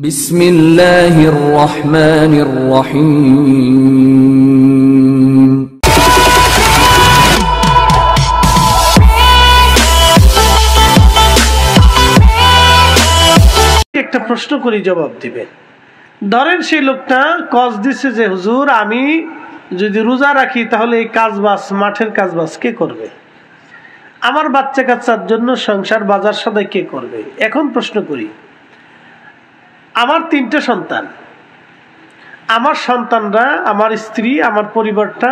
بسم الله الرحمن الرحيم একটা প্রশ্ন করি জবাব দিবেন। ধরেন সেই লোকটা কজ দিচ্ছে যে হুজুর আমি যদি রোজা রাখি তাহলে এই কাজবাজ মাঠের কাজবাজ কে করবে, আমার বাচ্চা কাচ্চার জন্য সংসার বাজার সদাই কে করবে। এখন প্রশ্ন করি, আমার 3টে সন্তান, আমার সন্তানরা, আমার স্ত্রী, আমার পরিবারটা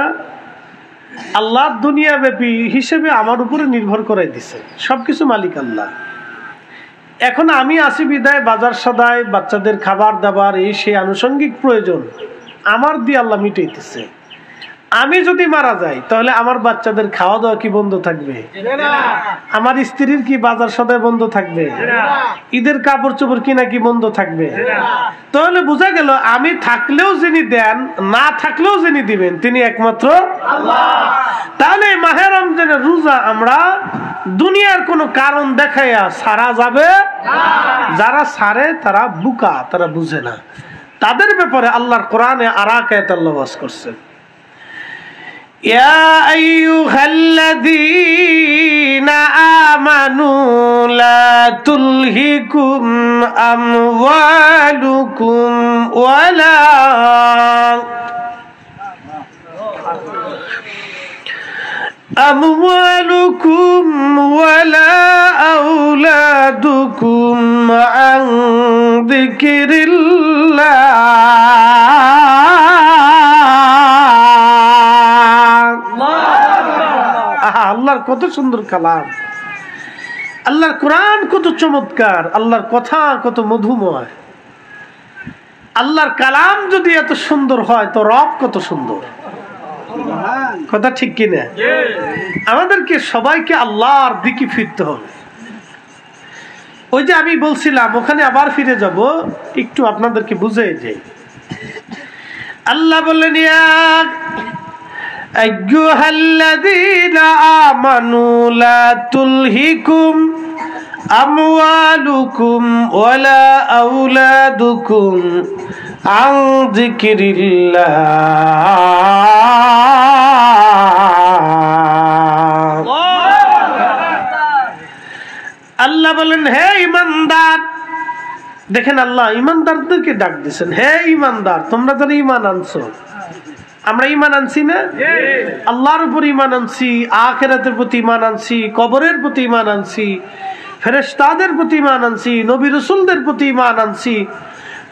আল্লাহর দুনিয়াব্যাপী হিসেবে আমার উপরে নির্ভর করাই দিছে, সবকিছু মালিক আল্লাহ। এখন আমি আসি বিদায় বাজার সদাই বাচ্চাদের খাবার দাবার এই সেই আনুষঙ্গিক প্রয়োজন আমার দিয়ে আল্লাহ মিটাইতেছে। আমি যদি মারা যাই তাহলে আমার বাচ্চাদের খাওয়া দাওয়া কি বন্ধ থাকবে? আমার স্ত্রীর কি বাজার সদাই বন্ধ থাকবে? ঈদের কাপড় চোপড় কিনা কি বন্ধ থাকবে? তাহলে বোঝা গেল আমি থাকলেও যিনি দেন, না থাকলেও যিনি দিবেন তিনি একমাত্র আল্লাহ। তাহলে মাহে রমজানের রোজা আমরা দুনিয়ার কোনো কারণ দেখাইয়া সারা যাবে না। যারা সারে তারা বুকা, তারা বুঝে না। তাদের ব্যাপারে আল্লাহর কোরআনে আরেক আয়াত আল্লাহ ওয়াজ করছেন, ইয়া আইয়ুহাল্লাযীনা আমানু লা তুলহিকুম আমওয়ালুকুম ওয়ালা আওলাদুকুম আন যিকরিল্লাহ। আল্লাহর কত সুন্দর কালাম, আল্লাহর কোরআন কত চমৎকার, আল্লাহর কথা কত মধুময়। আল্লাহর কালাম যদি এত সুন্দর হয় তো রব কত সুন্দর। কথা ঠিক কিনা? আমাদেরকে সবাইকে আল্লাহর দিকে ফিরতে হবে। ওই যে আমি বলছিলাম ওখানে আবার ফিরে যাব, একটু আপনাদেরকে বুঝে যাই। আল্লাহ বললেন ইয়া আইয়ুহাল্লাযীনা আমানু লা তুলহিকুম আমওয়ালুকুম ওয়ালা আওলাদুকুম আন যিকরিল্লাহ। আল্লাহ বলেন হে ঈমানদার, দেখেন আল্লাহ ঈমানদারদেরকে ডাক দিয়েছেন, হে ঈমানদার তোমরা যারা ঈমান আনছো। আমরা ঈমান আনছি না? আল্লাহর উপর ঈমান আনছি, আখিরাতের প্রতি ঈমান আনছি, কবরের প্রতি ঈমান আনছি, ফেরেশতাদের প্রতি ঈমান আনছি, নবী রাসূলদের প্রতি ঈমান আনছি,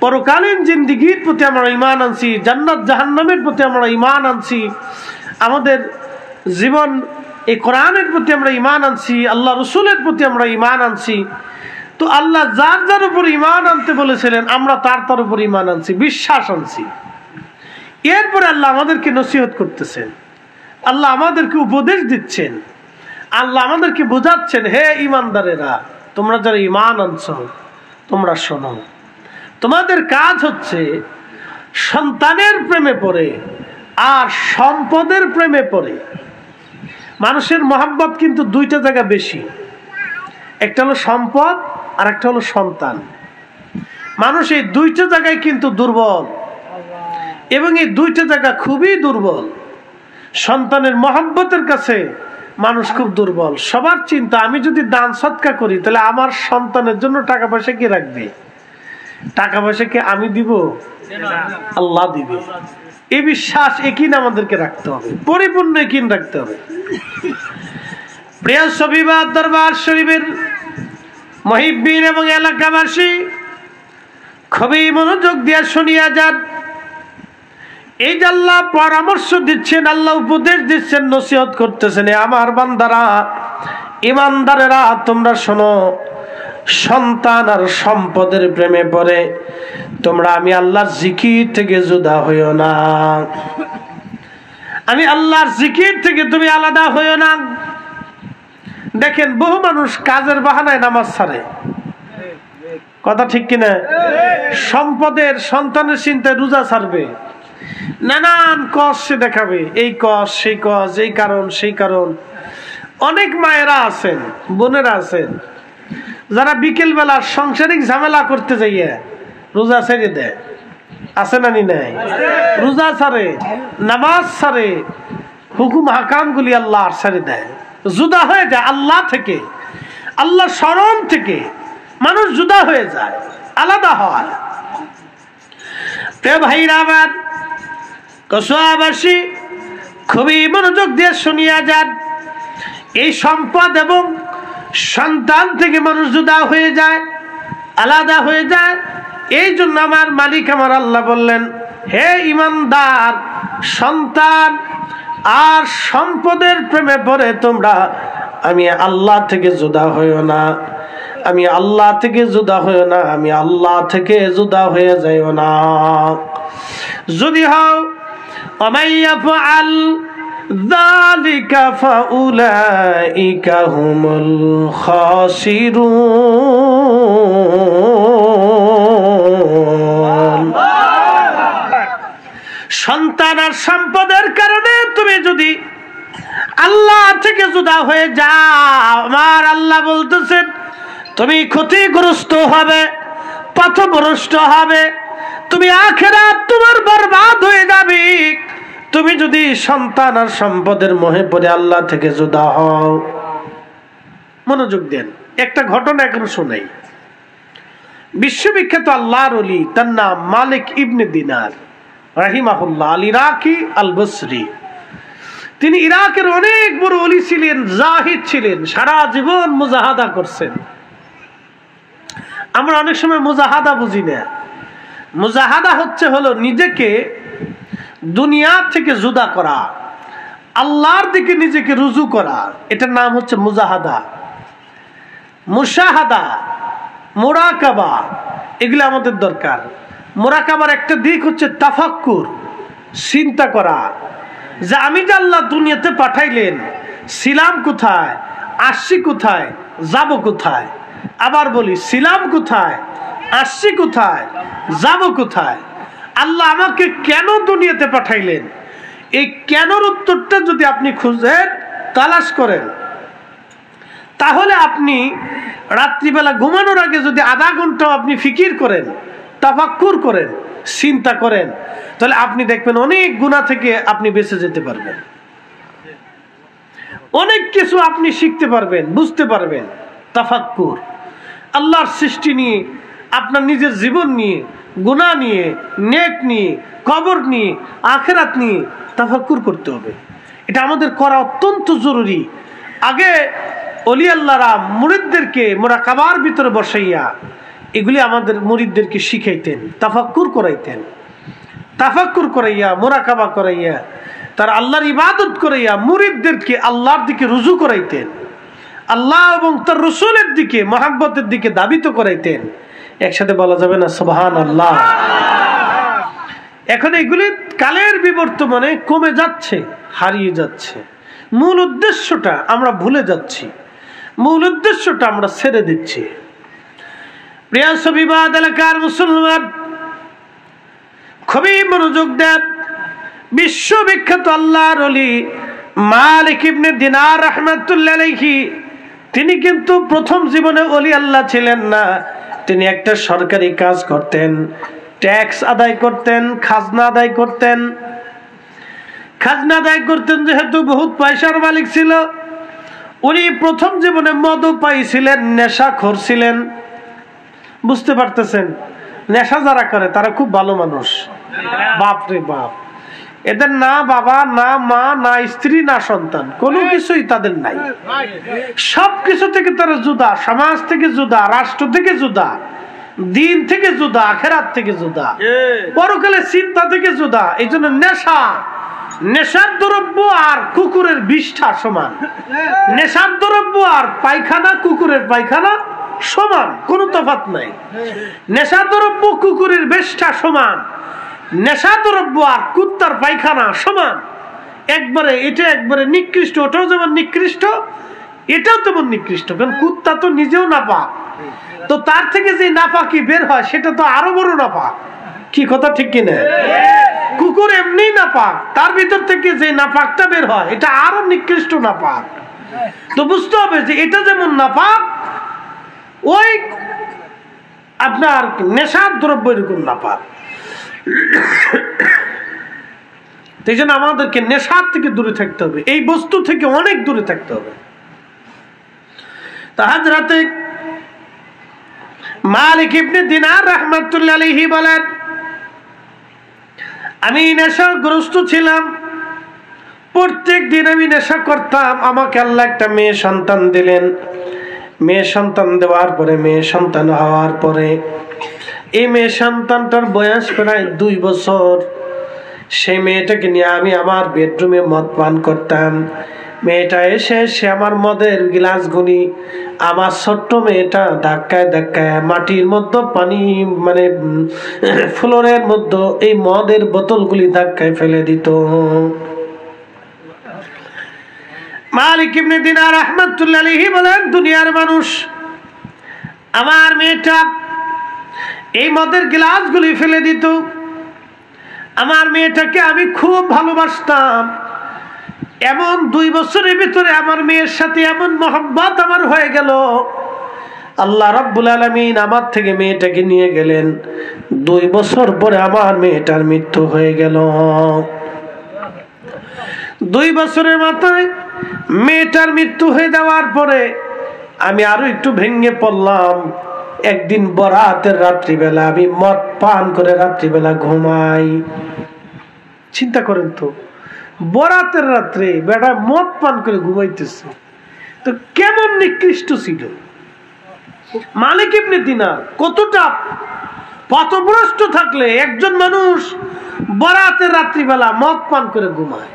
পরকালীন জিন্দেগীর প্রতি আমরা ঈমান আনছি, জান্নাত জাহান্নামের প্রতি আমরা ঈমান আনছি, আমাদের জীবন এই কোরআনের প্রতি আমরা ঈমান আনছি, আল্লাহ রাসূলের প্রতি আমরা ঈমান আনছি। তো আল্লাহ যার যার উপর ঈমান আনতে বলেছিলেন আমরা তার উপর ঈমান আনছি, বিশ্বাস আনছি। এরপরে আল্লাহ আমাদেরকে নসিহত করতেছেন, আল্লাহ আমাদেরকে উপদেশ দিচ্ছেন, আল্লাহ আমাদেরকে বোঝাচ্ছেন হে ঈমানদারেরা তোমরা যারা ঈমান আনছো তোমরা শোনো, তোমাদের কাজ হচ্ছে সন্তানের প্রেমে পড়ে আর সম্পদের প্রেমে পড়ে। মানুষের মহব্বত কিন্তু 2টা জায়গা বেশি, একটা হলো সম্পদ আর একটা হলো সন্তান। মানুষ এই 2টা জায়গায় কিন্তু দুর্বল, এবং এই 2টা জায়গা খুবই দুর্বল। সন্তানের মহব্বতের কাছে মানুষ খুব দুর্বল। সবার চিন্তা আমি যদি দান সৎকা করি তাহলে আমার সন্তানের জন্য টাকা পয়সা কে রাখবে? টাকা পয়সা কে আমি দিব? আল্লাহ দিবে। এই বিশ্বাস একিন আমাদেরকে রাখতে হবে, পরিপূর্ণ একিন রাখতে হবে। প্রিয় সবিবাদ দরবার শরীফের মুহিব্বিন এবং এলাকাবাসী খুবই মনোযোগ দিয়ে শুনিয়া যান। এই যে আল্লাহ পরামর্শ দিচ্ছেন, আল্লাহ উপদেশ দিচ্ছেন, নসিহত করতেছেন, আমার বান্দারা ঈমানদারেরা তোমরা শোনো, সন্তান আর সম্পদের প্রেমে পড়ে তোমরা আমি আল্লাহর জিকির থেকে জুদা হইও না। আমি আল্লাহর জিকির থেকে তুমি আলাদা হইও না। দেখেন বহু মানুষ কাজের বাহানায় নামাজ ছাড়ে, কথা ঠিক কিনা? সম্পদের সন্তানের চিন্তায় রোজা ছাড়বে, নানান কস সে দেখাবে, এই কস সেই কস, এই কারণ সেই কারণ। অনেক মায়েরা আছেন, বোনেরা আছেন যারা বিকেল বেলা সাংসারিক ঝামেলা করতে যাইয়া রোজা ছেড়ে দেয়, আছে না নি নাই? রোজা ছাড়ে, নামাজ ছাড়ে, হুকুম হাকাম গুলি আল্লাহ ছেড়ে দেয়, জুদা হয়ে যায় আল্লাহ থেকে, আল্লাহ স্মরণ থেকে মানুষ জুদা হয়ে যায়, আলাদা হয়। ভাইরা আমার, কসুয়াবাসী খুবই মনোযোগ দিয়ে শুনিয়া যান। এই সম্পদ এবং সন্তান থেকে মানুষ জুদা হয়ে যায়, আলাদা হয়ে যায়। এই জন্য আমার মালিক আমার আল্লাহ বললেন, হে ইমানদার, সন্তান আর সম্পদের প্রেমে পড়ে তোমরা আমি আল্লাহ থেকে জুদা হইও না, আমি আল্লাহ থেকে জুদা হইও না, আমি আল্লাহ থেকে জুদা হয়ে যাইও না। যদি হও ওমাইয়াফআল যালিকা ফাউলাইকা হুমুল খাসিরুন। সন্তান আর সম্পদের কারণে তুমি যদি আল্লাহ থেকে জুদা হয়ে যাও, আমার আল্লাহ বলতেছেন তুমি ক্ষতিগ্রস্ত হবে, পথভ্রষ্ট হবে, তুমি আখিরাত তোমার বরবাদ হয়ে যাবে। তুমি যদি সন্তান আর সম্পদের মোহে পড়ে আল্লাহ থেকে জুদা হও। মনোযোগ দেন, একটা ঘটনা এখন শোনাই। বিশ্ববিখ্যাত আল্লাহর ওলি, তার নাম মালিক ইবনে দিনার রাহিমাহুল্লাহ আল ইরাকি আল বসরি। তিনি ইরাকের অনেক বড় ওলি ছিলেন, জাহিদ ছিলেন, সারা জীবন মুজাহাদা করছেন। আমরা অনেক সময় মুজাহাদা বুঝি না। মুজাহাদা হলো নিজেকে দুনিয়া থেকে জুদা করা, আল্লাহর দিকে নিজেকে রুজু করা, এটার নাম হচ্ছে মুজাহাদা। মুশাহাদা, মুরাকাবা, এগুলো আমাদের দরকার। মুরাকাবার একটা দিক হচ্ছে তাফাক্কুর, চিন্তা করা যে আমি যে আল্লাহ দুনিয়াতে পাঠাইলেন, ছিলাম কোথায়, আসছি কোথায়, যাব কোথায়। আবার বলি, ছিলাম কোথায়, আসছি কোথায়, যাব কোথায়। আল্লাহ আমাকে কেন দুনিয়াতে পাঠাইলেন, এই কেনর উত্তরটা যদি আপনি খুঁজেন, তালাশ করেন, তাহলে আপনি রাত্রিবেলা ঘুমানোর আগে যদি আধা ঘন্টা আপনি ফিকির করেন, তাফাক্কুর করেন, চিন্তা করেন, তাহলে আপনি দেখবেন অনেক গুনাহ থেকে আপনি বেঁচে যেতে পারবেন, অনেক কিছু আপনি শিখতে পারবেন, বুঝতে পারবেন। তাফাক্কুর, আল্লাহর সৃষ্টি নিয়ে, আপনার নিজের জীবন নিয়ে, গুনাহ নিয়ে, নেক নিয়ে, কবর নিয়ে, আখিরাত নিয়ে তাফাক্কুর করতে হবে। এটা আমাদের করা অত্যন্ত জরুরি। আগে ওলি আল্লাহরা মুরিদদেরকে মুরাকাবার ভিতরে বসাইয়া এগুলি আমাদের মুরিদদেরকে শিখাইতেন, তাফাক্কুর করাইতেন। তাফাক্কুর করাইয়া, মুরাকাবা করাইয়া, তার আল্লাহর ইবাদত করাইয়া মুরিদদেরকে আল্লাহর দিকে রুজু করাইতেন, আল্লাহ এবং তার রসুলের দিকে, মহাব্বতের দিকে দাবিত করাইতেন। একসাথে বলা যাবে না সুবহানাল্লাহ? এখন এগুলি কালের বিবর্তমানে কমে যাচ্ছে, হারিয়ে যাচ্ছে। মূল উদ্দেশ্যটা আমরা ভুলে যাচ্ছি, মূল উদ্দেশ্যটা আমরা ছেড়ে দিচ্ছি। প্রিয় সবিবাদ এলাকার মুসলমান, খুবই মনোযোগ দেন। বিশ্ববিখ্যাত আল্লাহর ওলি মালিক ইবনে দিনার রাহমাতুল্লাহ আলাইহি, তিনি কিন্তু প্রথম জীবনে ওলি আল্লাহ ছিলেন না। তিনি একটা সরকারি কাজ করতেন, ট্যাক্স আদায় করতেন, খাজনা আদায় করতেন। খাজনা আদায় করতেন যেহেতু বহুত পয়সার মালিক ছিল। উনি প্রথম জীবনে মদও পাইছিলেন, নেশাখোর ছিলেন। বুঝতে পারতেছেন, নেশা যারা করে তারা খুব ভালো মানুষ। বাপ রে বাপ, এদের না বাবা, না মা, না স্ত্রী, না সন্তান, কোনো কিছুই তাদের নাই। সবকিছু থেকে তারা জুদা, সমাজ থেকে জুদা, রাষ্ট্র থেকে জুদা, দিন থেকে জুদা, আখিরাত থেকে জুদা, পরকালের চিন্তা থেকে জুদা। এই জন্য নেশা, নেশার দ্রব্য আর কুকুরের বিষ্ঠা সমান। নেশার দ্রব্য আর পায়খানা, কুকুরের পায়খানা সমান, কোনো তফাৎ নাই। নেশা দ্রব্য কুকুরের বিষ্ঠা সমান, নেশা দ্রব্য আর কুত্তার পায়খানা সমান। একবারে এটা একবারে নিকৃষ্ট, ওটাও যেমন নিকৃষ্ট, এটাও তেমন নিকৃষ্ট। কারণ কুত্তা তো নিজেও নাপাক, তো তার থেকে যে নাপাকি বের হয় সেটা তো আরো বড় নাপাক। কি কথা ঠিক কিনা? কুকুর এমনি নাপাক, তার ভিতর থেকে যে নাপাকটা বের হয় এটা আরো নিকৃষ্ট নাপাক। তো বুঝতে হবে যে এটা যেমন নাপাক, ওই আপনার নেশার দ্রব্য এরকম না পান। এই জন্য আমাদেরকে নেশার থেকে দূরে থাকতে হবে, এই বস্তু থেকে অনেক দূরে থাকতে হবে। তা হযরতে মালিক ইবনে দিনার রাহমাতুল্লাহি আলাইহি বলেন, আমি নেশাগ্রস্ত ছিলাম, প্রত্যেক দিন আমি নেশা করতাম। আমাকে আল্লাহ একটা মেয়ে সন্তান দিলেন। মেয়ে সন্তান দেওয়ার পরে, মেয়ে সন্তান হওয়ার পরে, এই মেয়ে সন্তানটার বয়স প্রায় 2 বছর। সেই মেয়েটাকে নিয়ে আমি আমার বেডরুমে মদ পান করতাম। মেয়েটা এসে সে আমার মদের গ্লাসগুলি আমার ছোট্ট মেয়েটা ধাক্কায় ধাক্কায় মাটির মধ্যে পানি, মানে ফ্লোরের মধ্যে এই মদের বোতলগুলি ধাক্কায় ফেলে দিত। মালিক ইবনে দিনার রাহমাতুল্লাহি আলাইহি বলেন, দুনিয়ার মানুষ আমার মেয়েটা এই মদের গ্লাসগুলি ফেলে দিত। আমার মেয়েটাকে আমি খুব ভালোবাসতাম। এমন 2 বছরের ভিতরে আমার মেয়ের সাথে এমন মহব্বত আমার হয়ে গেল, আল্লাহ রাব্বুল আলামিন আমার থেকে মেয়েটাকে নিয়ে গেলেন। 2 বছর পরে আমার মেয়েটার মৃত্যু হয়ে গেল। 2 বছরের মাথায় মেয়েটার মৃত্যু হয়ে যাওয়ার পরে আমি আরো একটু ভেঙে পড়লাম। একদিন বরাতের রাত্রিবেলা আমি মদ পান করে রাত্রিবেলা ঘুমাই। চিন্তা করেন তো, বরাতের রাত্রে বেটা মদ পান করে ঘুমাইতেছে, তো কেমন নিকৃষ্ট ছিল। মালিক ইবনে দিনার কতটা পথভ্রষ্ট থাকলে একজন মানুষ বরাতের রাত্রিবেলা মদ পান করে ঘুমায়।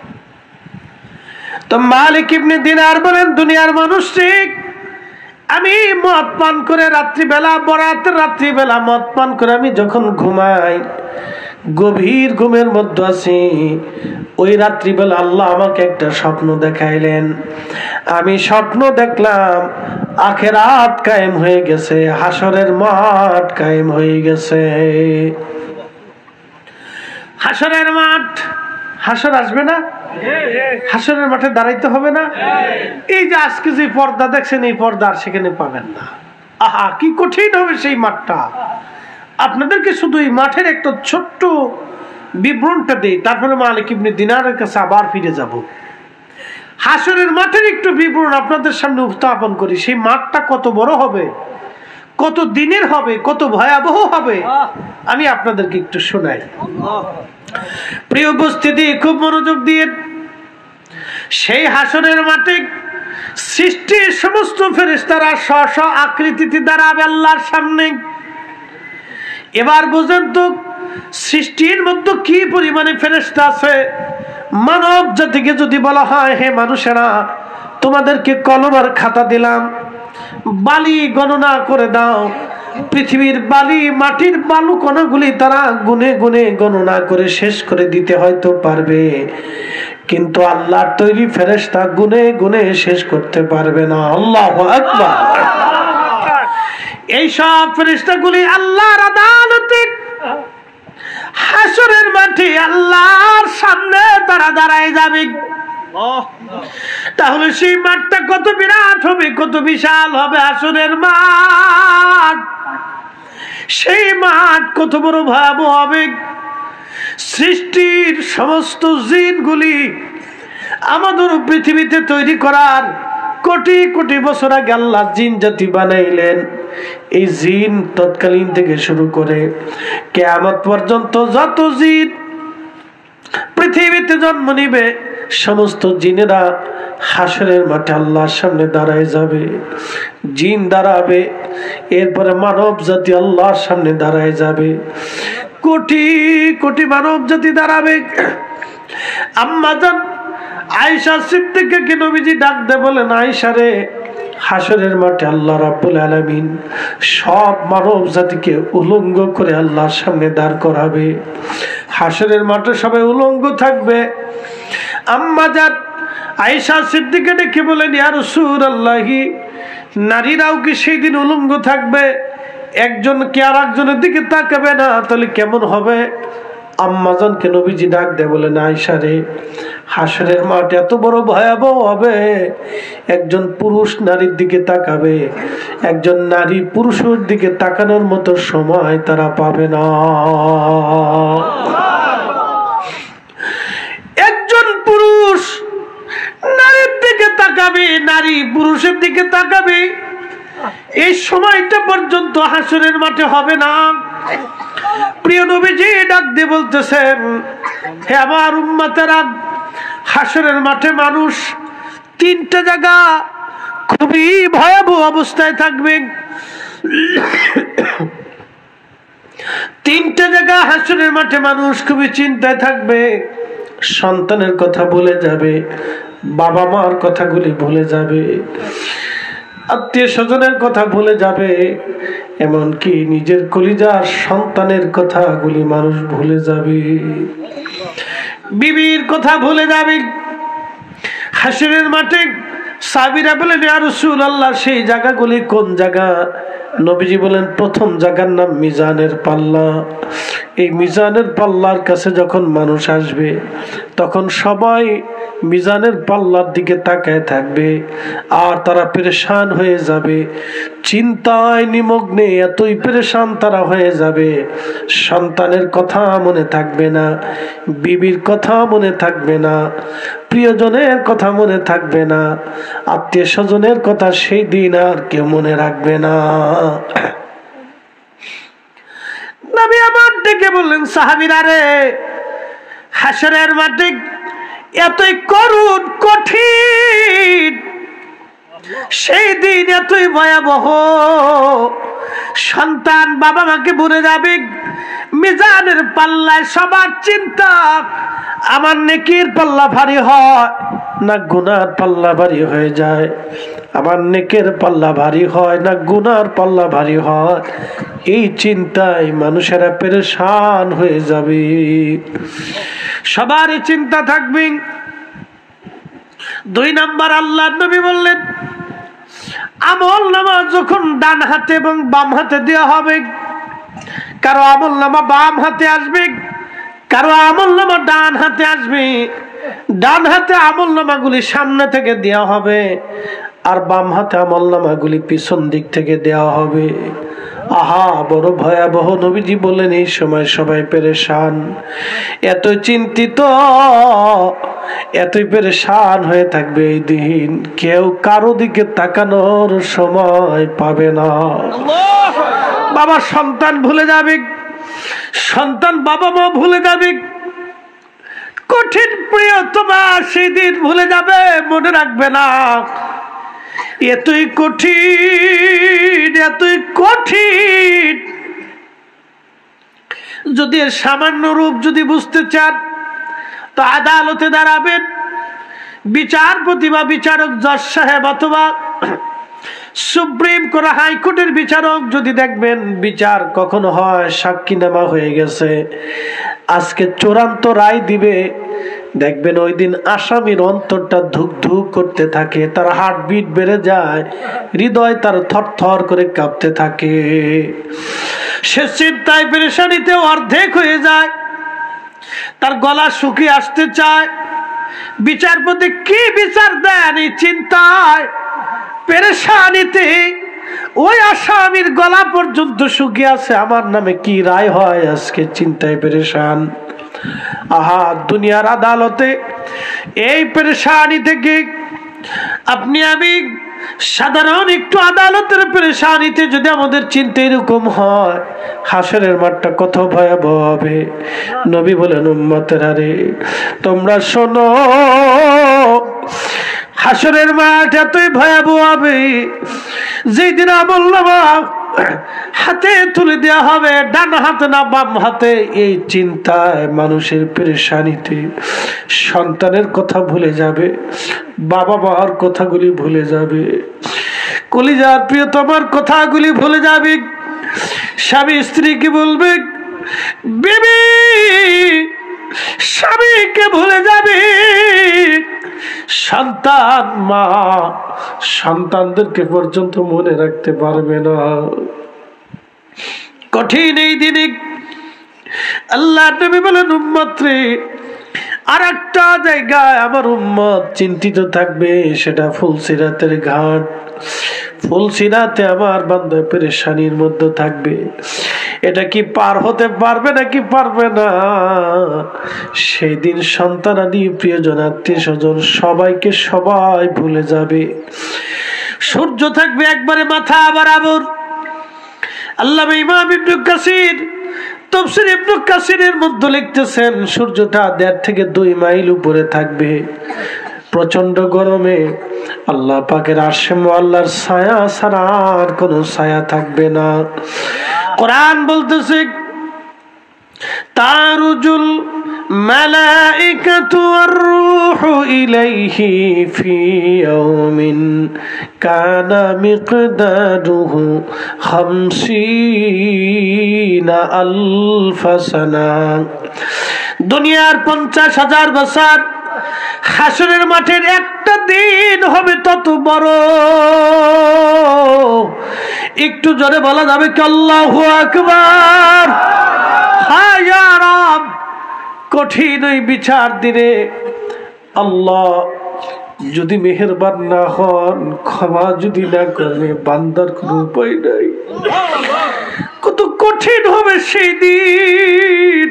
তো মালিক ইবনে দিনার বলেন, দুনিয়ার মানুষ ঠিক, আমি মদ পান করে রাত্রিবেলা, বরাতের রাত্রিবেলা মদ পান করে আমি যখন ঘুমাই, গভীর ঘুমের মধ্যে আছি, ওই রাত্রিবেলা আল্লাহ আমাকে একটা স্বপ্ন দেখাইলেন। আমি স্বপ্ন দেখলাম আখিরাত কায়েম হয়ে গেছে, হাসরের মাঠ কায়েম হয়ে গেছে। হাসরের মাঠ, হাসর আসবে না? হাসরের মাঠে দাঁড়াইতে হবে না? এই যে আজকে যে পর্দা দেখছেন, এই পর্দা আর সেখানে পাবেন না। আহা, কি কঠিন হবে সেই মাঠটা। আপনাদেরকে শুধু এই মাঠের একটা ছোট্ট বিবরণটা দেই, তারপরে মালিক ইবনে দিনারের কাছে আবার ফিরে যাব। হাসরের মাঠের একটু বিবরণ আপনাদের সামনে উপস্থাপন করি। সেই মাঠটা কত বড় হবে, কত দিনের হবে, কত ভয়াবহ হবে, আমি আপনাদেরকে একটু শোনাই। প্রিয় উপস্থিতি, খুব মনোযোগ দিয়ে। সেই হাসরের মাঠে সৃষ্টির সমস্ত ফেরেশতারা স্ব স্ব আকৃতিতে দাঁড়াবে আল্লাহর সামনে। এবার বুঝেন তো, সৃষ্টির মধ্যে কি পরিমাণে ফেরেশতা আছে। মানব জাতিকে যদি বলা হয়, হে মানুষেরা, তোমাদেরকে কলম আর খাতা দিলাম, বালি গণনা করে দাও। পৃথিবীর বালি, মাটির বালু কণাগুলি তারা গুনে গুনে গণনা করে শেষ করে দিতে হয়তো পারবে, কিন্তু আল্লাহর তৈরি ফেরেশতা গুনে গুনে শেষ করতে পারবে না। আল্লাহু আকবার। এই সব ফেরেশতাগুলি আল্লাহর আদালতে হাসরের মাঠে আল্লাহর সামনে তারা দাঁড়ায় যাবে। তাহলে সেই মাঠটা কত বিরাট হবে, কত বিশাল হবে হাসরের মাঠ। সেই মাঠ কত বড় ভয়াবহ হবে। সৃষ্টির সমস্ত জিনগুলি আমাদের পৃথিবীতে তৈরি করার কোটি কোটি বছর আগে আল্লাহ জিন জাতি বানাইলেন। এই জিন তৎকালীন থেকে শুরু করে কিয়ামত পর্যন্ত যত জিন পৃথিবীতে জন্ম নিবে, সমস্ত জিনেরা হাসরের মাঠে আল্লাহর সামনে দাঁড়ায় যাবে। জিন দাঁড়াবে, এরপরে মানব জাতি আল্লাহর সামনে দাঁড়ায় যাবে। কোটি কোটি মানব জাতি দাঁড়াবে। আম্মা জান আয়েশা সিদ্দিকাকে নবীজি ডাক দিয়ে বলেন, আয়েশা রে, হাসরের মাঠে আল্লাহ রাব্বুল আলামিন সব মানব জাতিকে উলঙ্গ করে আল্লাহর সামনে দাঁড় করাবে। হাসরের মাঠে সবাই উলঙ্গ থাকবে। আম্মা জান আয়েশা সিদ্দিকা ডেকে বলেন, ইয়া রাসূলুল্লাহি, নারীরাও কি সেই দিন উলঙ্গ থাকবে? একজন কি আর একজনের দিকে তাকাবে না? তাহলে কেমন হবে? আম্মাজানকে নবীজি ডাক দেয়, বলেন আয়েশা রে, হাসরের মাঠ এত বড় ভয়াবহ হবে, একজন পুরুষ নারীর দিকে তাকাবে, একজন নারী পুরুষের দিকে তাকানোর মতো সময় তারা পাবে না। একজন পুরুষ নারীর দিকে তাকাবে, নারী পুরুষের দিকে তাকাবে, এই সময়টা পর্যন্ত হাসরের মাঠে হবে না। প্রিয় নবীজি ডাক দিয়ে বলতেছেন, হে আমার উম্মতেরা, হাসরের মাঠে মানুষ তিনটা জায়গা খুবই ভয়াবহ অবস্থায় থাকবে। তিনটা জায়গা হাসরের মাঠে মানুষ খুবই চিন্তায় থাকবে। সন্তানের কথা ভুলে যাবে, বাবা মার কথাগুলি ভুলে যাবে, আত্মীয় স্বজনের কথা ভুলে যাবে, এমনকি নিজের কলিজার সন্তানের কথাগুলি মানুষ ভুলে যাবে, বিবির কথা ভুলে যাবে। হাসরের মাঠে সাহাবীরা বলেন, ইয়া রাসূলুল্লাহ, সেই জায়গাগুলি কোন জায়গা? নবীজি বলেন, প্রথম জায়গার নাম মিজানের পাল্লা। এই মিজানের পাল্লার কাছে যখন মানুষ আসবে, তখন সবাই মিজানের পাল্লার দিকে তাকায় থাকবে, আর তারা পেরেশান হয়ে যাবে, চিন্তায় নিমগ্নে এতই পেরেশান তারা হয়ে যাবে, সন্তানের কথা মনে থাকবে না, বিবির কথা মনে থাকবে না, প্রিয়জনের কথা মনে থাকবে না, আত্মীয় স্বজনের কথা সেই দিন আর কেউ মনে রাখবে না। নবী আমার ডেকে বললেন, সাহাবীরা রে, হাসরের মাঠে এতই করুণ কঠিন, সেই দিন এতই ভয়াবহ, সন্তান বাবা মাকে ভুলে যাবে। মিজানের পাল্লায় সবার চিন্তা, আমার নেকির পাল্লা ভারী হয় না গুনার পাল্লা ভারী হয়ে যায়, আমার নেকের পাল্লা ভারী হয় না গুনার পাল্লা ভারী হয়, এই চিন্তায় মানুষেরা পেরেশান হয়ে যাবে, সবারই চিন্তা থাকবে। 2 নাম্বার, আল্লাহর নবী বললেন, আমল নামা যখন ডান হাতে এবং বাম হাতে দেওয়া হবে, কারো আমল নামা বাম হাতে আসবে, কারো আমল নামা ডান হাতে আসবে। ডান হাতে আমল নামাগুলি সামনে থেকে দেওয়া হবে, আর বাম হাতে আমল নামাগুলি পিছন দিক থেকে দেওয়া হবে। আহা, বড় ভয়াবহ। নবীজি বললেন, এই সময় সবাই পেরেশান, এত চিন্তিত, এতই পেরেশান হয়ে থাকবে, এই দিন কেউ কারো দিকে তাকানোর সময় পাবে না। বাবা সন্তান ভুলে যাবে, সন্তান বাবা মা ভুলে যাবে, কঠিন প্রিয়তমা সেই দিন ভুলে যাবে, মনে রাখবে না। এতই কঠিন, এতই কঠিন, যদি এর সামান্য রূপ যদি বুঝতে চান, তো আদালতে দাঁড়াবেন, বিচারপতি বা বিচারক জজ সাহেব অথবা সুপ্রিম কোর্ট হাইকোর্টের বিচারক যদি দেখবেন বিচার কখন হয়, সাক্ষী নেওয়া হয়ে গেছে, আজকে চূড়ান্ত রায় দিবে, দেখবেন ওই দিন আসামির অন্তরটা ধুক ধুক করতে থাকে, তার হার্টবিট বেড়ে যায়, হৃদয় তার থরথর করে কাঁপতে থাকে, সে চিন্তায় পেরেশানিতে অর্ধেক হয়ে যায়, তার গলা শুকিয়ে আসতে চায়। বিচারপতি কি বিচার দেন এই চিন্তায় পেরেশানিতে, ওই আসামির গলা পর্যন্ত শুকিয়ে আছে, আমার নামে কি রায় হয়, আজকে চিন্তায় পেরেশান। আহা, দুনিয়ার আদালতে এই পেরেশানি থেকে আপনি আমি সাধারণ একটু আদালতের পেরেশানিতে যদি আমাদের চিন্তা এরকম হয়, হাসরের মাঠটা কত ভয়াবহ হবে। নবী বলেন, উম্মতেরা রে, তোমরা শোনো, হাসরের মাঠ এতই ভয়াবহ হবে, যেই দিন আমলনামা হাতে তুলে দেওয়া হবে, ডান হাতে না বাম হাতে, এই চিন্তায় মানুষের পেরেশানিতে সন্তানের কথা ভুলে যাবে, বাবা মার কথাগুলি ভুলে যাবে, কলিজার প্রিয়তমার কথাগুলি ভুলে যাবে, স্বামী স্ত্রীকে বলবে, বিবি স্বামীকে ভুলে যাবে, সন্তান মা সন্তানদেরকে পর্যন্ত মনে রাখতে পারবে না। কঠিন এই দিনে আল্লাহ নবী বলেন উম্মত রে, আর একটা জায়গায় আমার উম্মত চিন্তিত থাকবে, সেটা ফুলসিরাতের ঘাট। ফুলসিরাতে আমার বান্দা পেরেশানির মধ্যে থাকবে, এটা কি পার হতে পারবে নাকি পারবে না। সেই দিন সন্তানাদি প্রিয়জন আত্মীয় স্বজন সবাইকে সবাই ভুলে যাবে। সূর্য থাকবে একবারে মাথা বরাবর। আল্লামা ইমাম ইবনে কাসির তাফসীর ইবনে কাসিরের মধ্যে লিখতেছেন, সূর্যটা 1.5 থেকে 2 মাইল উপরে থাকবে। প্রচন্ড গরমে আল্লাহ পাকের আরশে মুআল্লার ছায়া ছাড়া আর কোনো ছায়া থাকবে না। কোরআন বলতেছে, তারুজুল মালাইকাতু ওয়ার রূহু ইলাইহি ফি ইয়াউমিন কানা মিকদারুহু 50 আলফ সানা। দুনিয়ার 50,000 বছর, হাসরের মাঠের একটা দিন হবে তত বড়। একটু জোরে বলা যাবে কি আল্লাহু আকবার? হায় ইয়া রব, কঠিন ওই বিচার দিনে আল্লাহ যদি মেহেরবান না হন, ক্ষমা যদি না করে, বান্দার কোনো উপায় নাই। কত কঠিন হবে সেই দিন।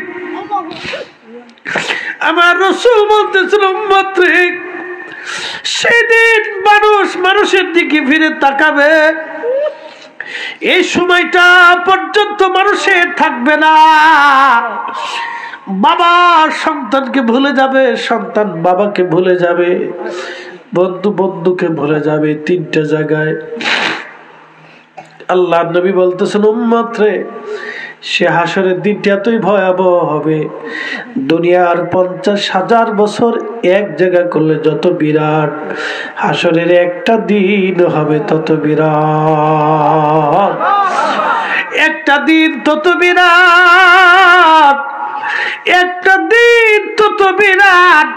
আমার রাসূল বলতেছিল উম্মত রে, সেদিন মানুষ মানুষের দিকে ফিরে তাকাবে, এই সময়টা পর্যন্ত মানুষের থাকবে না। বাবা সন্তানকে ভুলে যাবে, সন্তান বাবাকে ভুলে যাবে, বন্ধু বন্ধুকে ভুলে যাবে। 3টা জায়গায় আল্লাহ নবী বলতেছেন উম্মত রে, সে হাসরের দিনটা এতই ভয়াবহ হবে, দুনিয়ার 50,000 বছর এক জায়গা করলে যত বিরাট, হাসরের একটা দিন হবে তত বিরাট। একটা দিন তত বিরাট, একটা দিন তত বিরাট,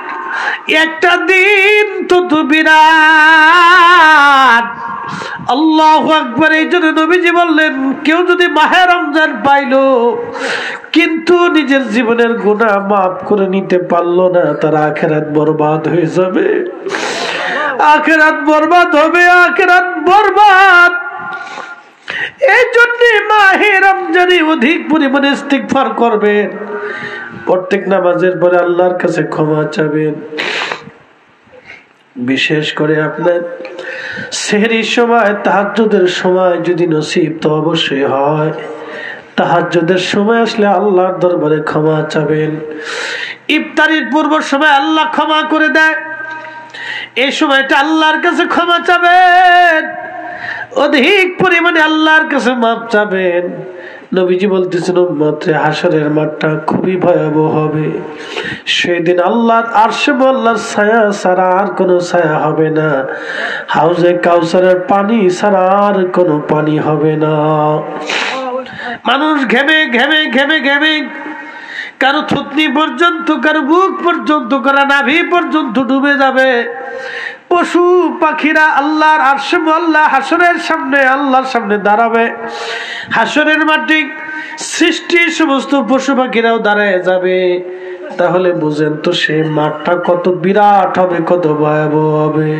একটা দিন তত বিরাট। আল্লাহু আকবার। এই জন্য নবীজি বললেন, কেউ যদি মাহে রমজান পাইলো কিন্তু নিজের জীবনের গুনাহ মাফ করে নিতে পারলো না, তার আখিরাত বরবাদ হয়ে যাবে। আখিরাত বরবাদ হবে, আখিরাত বরবাদ। এই জন্য মাহে রমজানে অধিক পরিমাণে ইস্তিগফার করবেন, প্রত্যেক নামাজের পরে আল্লাহর কাছে ক্ষমা চাবেন। বিশেষ করে আপনার সেহরির সময়, তাহাজ্জুদের সময় যদি নসিব তো অবশ্যই হয়, তাহাজ্জুদের সময় আসলে আল্লাহর দরবারে ক্ষমা চাবেন। ইফতারির পূর্ব সময় আল্লাহ ক্ষমা করে দেয়, এই সময়টা আল্লাহর কাছে ক্ষমা চাবেন, অধিক পরিমাণে আল্লাহর কাছে মাফ চাবেন। নবীজি বলতেছেন উম্মত রে, হাসরের মাঠটা খুবই ভয়াবহ হবে। সেদিন আল্লাহর আরশে আল্লাহর ছায়া ছাড়া আর কোনো ছায়া হবে না, হাউজে কাউসারের পানি ছাড়া আর কোনো পানি হবে না। মানুষ ঘেমে ঘেমে ঘেমে ঘেমে, কারো থুতনি পর্যন্ত, কারো বুক পর্যন্ত, কারো নাভি পর্যন্ত ডুবে যাবে। পশু পাখিরা আল্লাহর আরশে আল্লাহ হাসরের সামনে, আল্লাহর সামনে দাঁড়াবে। হাসরের মাঠে সৃষ্টি সমস্ত পশু পাখিরাও দাঁড়ায় যাবে। তাহলে বুঝেন তো সেই মাঠটা কত বিরাট হবে, কত ভয়াবহ হবে।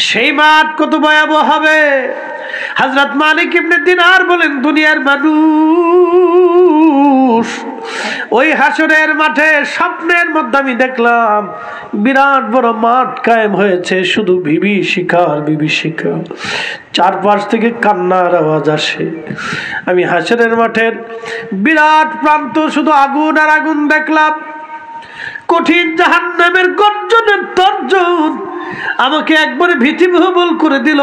সেই মাঠ কত ভয়াবহ হবে। হযরত মালিক ইবনে দিনার বলেন, দুনিয়ার মানুষ ওই হাসরের মাঠে স্বপ্নের মধ্যে আমি দেখলাম বিরাট বড় মাঠ কায়েম হয়েছে, শুধু বিভীষিকার বিভীষিকা, চারপাশ থেকে কান্নার আওয়াজ আসে। আমি হাসরের মাঠের বিরাট প্রান্ত শুধু আগুন আর আগুন দেখলাম। কঠিন জাহান্নামের গর্জনের তর্জন আমাকে একবারে ভীতিবিহ্বল করে দিল।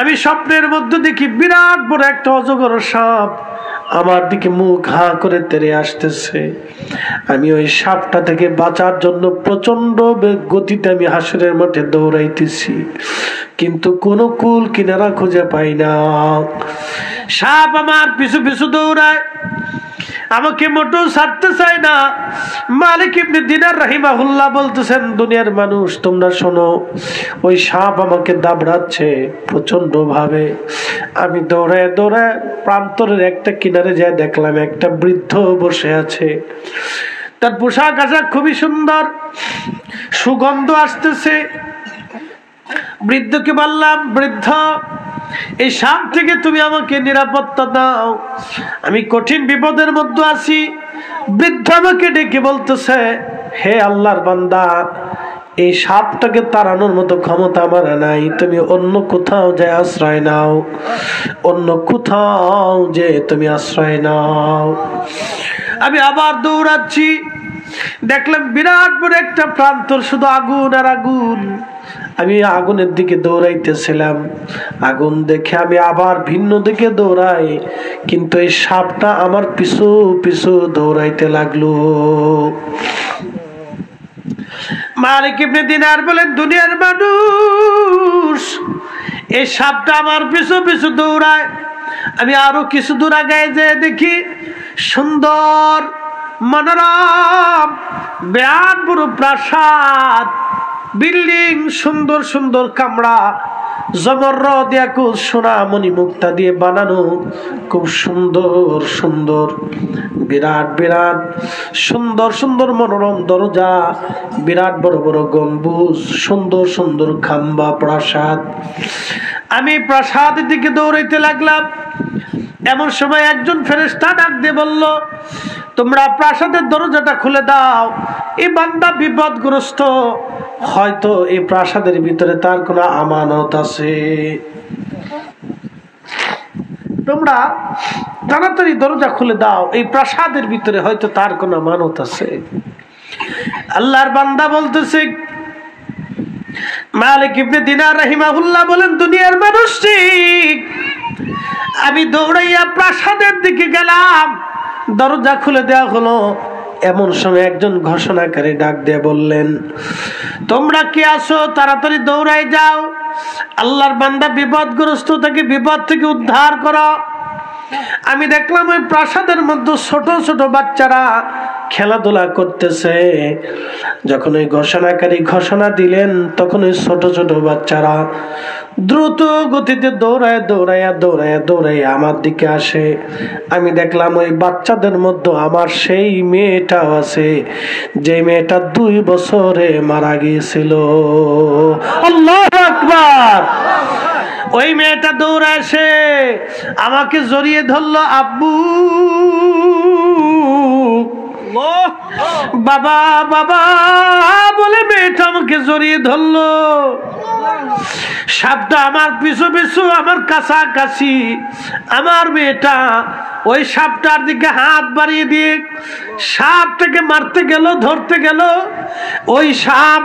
আমি স্বপ্নের মধ্যে দেখি বিরাট বড় একটা অজগর সাপ আমার দিকে মুখ হা করে তেড়ে আসতেছে। আমি ওই সাপটা থেকে বাঁচার জন্য প্রচন্ড গতিতে আমি হাসরের মাঠে দৌড়াইতেছি, কিন্তু কোনো কুল কিনারা খুঁজে পাই না। সাপ আমার পিছু পিছু দৌড়ায়। আমাকে মোটেও ছাড়তে চায় না। মালিক ইবনে দিনার রাহিমাহুল্লাহ বলতেছেন, দুনিয়ার মানুষ তোমরা শোনো, ওই সাপ আমাকে দাবড়াচ্ছে প্রচন্ড ভাবে। আমি দৌড়ায় দৌড়ায় প্রান্তরের একটা কিনারে যায় দেখলাম একটা বৃদ্ধ বসে আছে। তার পোশাক আশাক খুবই সুন্দর, সুগন্ধ আসতেছে। বৃদ্ধকে বললাম, বৃদ্ধ এই সাপ থেকে তুমি আমাকে নিরাপত্তা দাও, আমি কঠিন বিপদের মধ্যে আছি। বৃদ্ধ আমাকে ডেকে বলতেছে, হে আল্লাহর বান্দা, এই সাপটাকে তাড়ানোর মতো ক্ষমতা আমার নাই, তুমি অন্য কোথাও যে আশ্রয় নাও, অন্য কোথাও যে তুমি আশ্রয় নাও। আমি আবার দৌড়াচ্ছি, দেখলাম বিরাট বড় একটা প্রান্তর, শুধু আগুন আর আগুন। আমি আগুনের দিকে দৌড়াইতেছিলাম, আগুন দেখে আমি আবার ভিন্ন দিকে দৌড়াই, কিন্তু এই সাপটা আমার পিছু পিছু দৌড়াইতে লাগলো। মালিক ইবনে দিনার বলেন, দুনিয়ার মানুষ এই সাপটা আমার পিছু পিছু দৌড়ায়। আমি আরো কিছু দূর আগায় যেয়ে দেখি সুন্দর মনোরম বিরাট বড় প্রাসাদ, বিল্ডিং, সুন্দর সুন্দর কামরা, জমররদ ইয়াকুত সোনা মণি মুক্তা দিয়ে বানানো, খুব সুন্দর সুন্দর বিরাট বিরাট সুন্দর সুন্দর মনোরম দরজা, বিরাট বড় বড় গম্বুজ, সুন্দর সুন্দর খাম্বা প্রাসাদ। আমি প্রাসাদের দিকে দৌড়াইতে লাগলাম। এমন সময় একজন ফেরেশতা ডাক দিয়ে বলল, তোমরা প্রাসাদের দরজাটা খুলে দাও, এই বান্দা বিপদগ্রস্ত, হয়তো এই প্রাসাদের ভিতরে তার কোনো আমানত আছে। তোমরা তাড়াতাড়ি দরজা খুলে দাও, এই প্রাসাদের ভিতরে হয়তো তার কোনো আমানত আছে। আল্লাহর বান্দা বলতেছে, মালিক ইবনে দিনার রাহিমাহুল্লাহ বলেন, দুনিয়ার মানুষ ঠিক, আমি দৌড়াইয়া প্রাসাদের দিকে গেলাম, দরজা খুলে দেওয়া হলো। এমন সময় একজন ঘোষণাকারী ডাক দিয়ে বললেন, তোমরা কি আছো, তাড়াতাড়ি দৌড়াই যাও, আল্লাহর বান্দা বিপদগ্রস্ত, তাকে বিপদ থেকে উদ্ধার করো। আমি দেখলাম ওই প্রাসাদের মধ্যে ছোট ছোট বাচ্চারা খেলাধুলা করতেছে। যখন ওই ঘোষণাকারী ঘোষণা দিলেন, তখন ওই ছোট ছোট বাচ্চারা দ্রুত গতিতে দৌড়ায় দৌড়াইয়া দৌড়াইয়া দৌড়াইয়া আমার দিকে আসে। আমি দেখলাম ওই বাচ্চাদের মধ্যে আমার সেই মেয়েটাও আছে, যে মেয়েটা 2 বছরে মারা গিয়েছিল। আল্লাহু আকবার। ওই মেয়েটা দৌড়ে এসে আমাকে জড়িয়ে ধরলো, আব্বু, বাবা বাবা বলে মেয়েটা আমাকে জড়িয়ে ধরলো। সাপটা আমার পিছু পিছু আমার কাছাকাছি। আমার মেয়েটা ওই সাপটার দিকে হাত বাড়িয়ে দিয়ে সাপটাকে মারতে গেল, ধরতে গেল। ওই সাপ